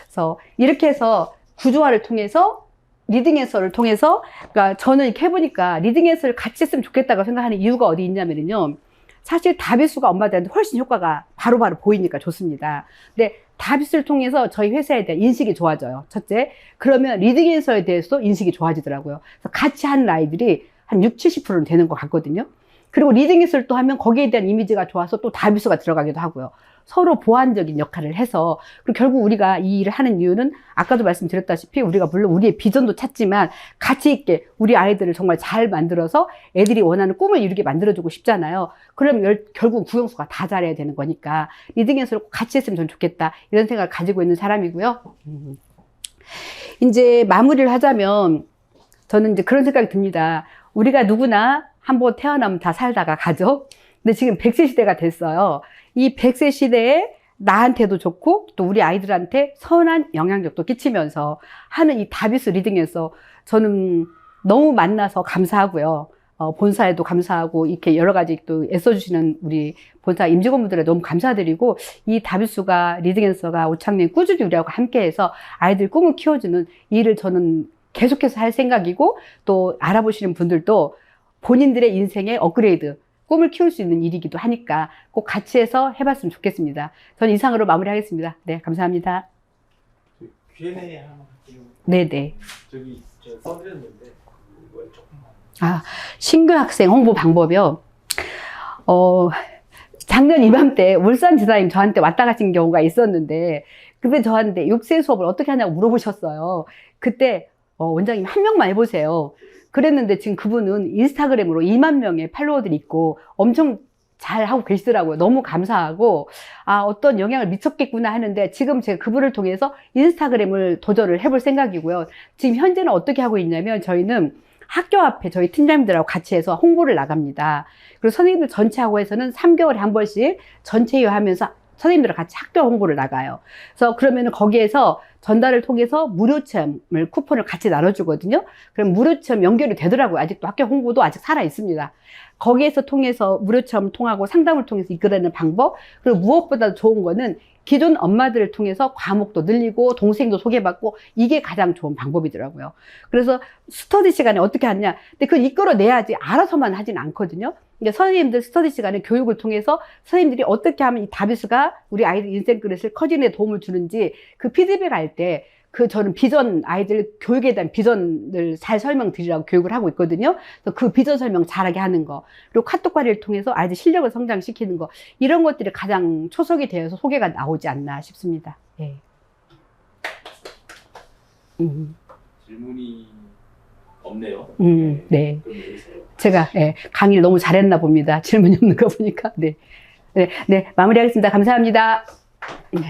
그래서 이렇게 해서 구조화를 통해서 리딩 앤서를 통해서 그러니까 저는 이렇게 해보니까 리딩 앤서를 같이 했으면 좋겠다고 생각하는 이유가 어디 있냐면요. 사실 다비수가 엄마들한테 훨씬 효과가 바로바로 보이니까 좋습니다. 근데 다비수를 통해서 저희 회사에 대한 인식이 좋아져요. 첫째. 그러면 리딩 앤서에 대해서도 인식이 좋아지더라고요. 그래서 같이 하는 아이들이 한 60, 70%는 되는 것 같거든요. 그리고 리딩 앤서를 또 하면 거기에 대한 이미지가 좋아서 또 다비수가 들어가기도 하고요. 서로 보완적인 역할을 해서, 그리고 결국 우리가 이 일을 하는 이유는 아까도 말씀드렸다시피 우리가 물론 우리의 비전도 찾지만 가치 있게 우리 아이들을 정말 잘 만들어서 애들이 원하는 꿈을 이루게 만들어주고 싶잖아요. 그럼 결국 구영수가 다 잘해야 되는 거니까 리딩 연습을 꼭 같이 했으면 전 좋겠다, 이런 생각을 가지고 있는 사람이고요. 이제 마무리를 하자면 저는 이제 그런 생각이 듭니다. 우리가 누구나 한번 태어나면 다 살다가 가죠. 근데 지금 100세 시대가 됐어요. 이 100세 시대에 나한테도 좋고 또 우리 아이들한테 선한 영향력도 끼치면서 하는 이 다비스 리딩에서 저는 너무 만나서 감사하고요. 본사에도 감사하고 이렇게 여러 가지 또 애써주시는 우리 본사 임직원분들에 너무 감사드리고, 이 다비스가 리딩앤서가 오창년 꾸준히 우리하고 함께해서 아이들 꿈을 키워주는 일을 저는 계속해서 할 생각이고, 또 알아보시는 분들도 본인들의 인생의 업그레이드, 꿈을 키울 수 있는 일이기도 하니까 꼭 같이 해서 해봤으면 좋겠습니다. 전 이상으로 마무리하겠습니다. 네, 감사합니다. Q&A 하나 할게요. 네네. 저기 저 써드렸는데 이거 조금만. 아, 신규 학생 홍보 방법이요. 작년 이맘때 울산 지사님 저한테 왔다 가신 경우가 있었는데, 그때 저한테 6세 수업을 어떻게 하냐고 물어보셨어요. 그때 원장님 한 명만 해보세요. 그랬는데 지금 그분은 인스타그램으로 2만 명의 팔로워들이 있고 엄청 잘 하고 계시더라고요. 너무 감사하고, 아, 어떤 영향을 미쳤겠구나 하는데, 지금 제가 그분을 통해서 인스타그램을 도전을 해볼 생각이고요. 지금 현재는 어떻게 하고 있냐면, 저희는 학교 앞에 저희 팀장님들하고 같이 해서 홍보를 나갑니다. 그리고 선생님들 전체하고 해서는 3개월에 한 번씩 전체 회의하면서 선생님들과 같이 학교 홍보를 나가요. 그래서 그러면은 거기에서 전달을 통해서 무료 체험을 쿠폰을 같이 나눠주거든요. 그럼 무료 체험 연결이 되더라고요. 아직도 학교 홍보도 아직 살아 있습니다. 거기에서 통해서 무료 체험을 통하고 상담을 통해서 이끌어내는 방법, 그리고 무엇보다 좋은 거는 기존 엄마들을 통해서 과목도 늘리고 동생도 소개받고, 이게 가장 좋은 방법이더라고요. 그래서 스터디 시간에 어떻게 하냐, 근데 그걸 이끌어내야지 알아서만 하진 않거든요. 그러니까 선생님들 스터디 시간에 교육을 통해서 선생님들이 어떻게 하면 이 다비스가 우리 아이들 인생 그릇을 커지는 데 도움을 주는지 그 피드백 할 때 저는 비전, 아이들 교육에 대한 비전을 잘 설명드리라고 교육을 하고 있거든요. 그래서 그 비전 설명 잘하게 하는 거, 그리고 카톡 관리를 통해서 아이들 실력을 성장시키는 거, 이런 것들이 가장 초석이 되어서 소개가 나오지 않나 싶습니다. 예. 질문이 없네요. 네. 그럼 여기서 제가 강의를 너무 잘했나 봅니다. 질문이 없는 거 보니까. 네. 네, 마무리하겠습니다. 감사합니다. 네.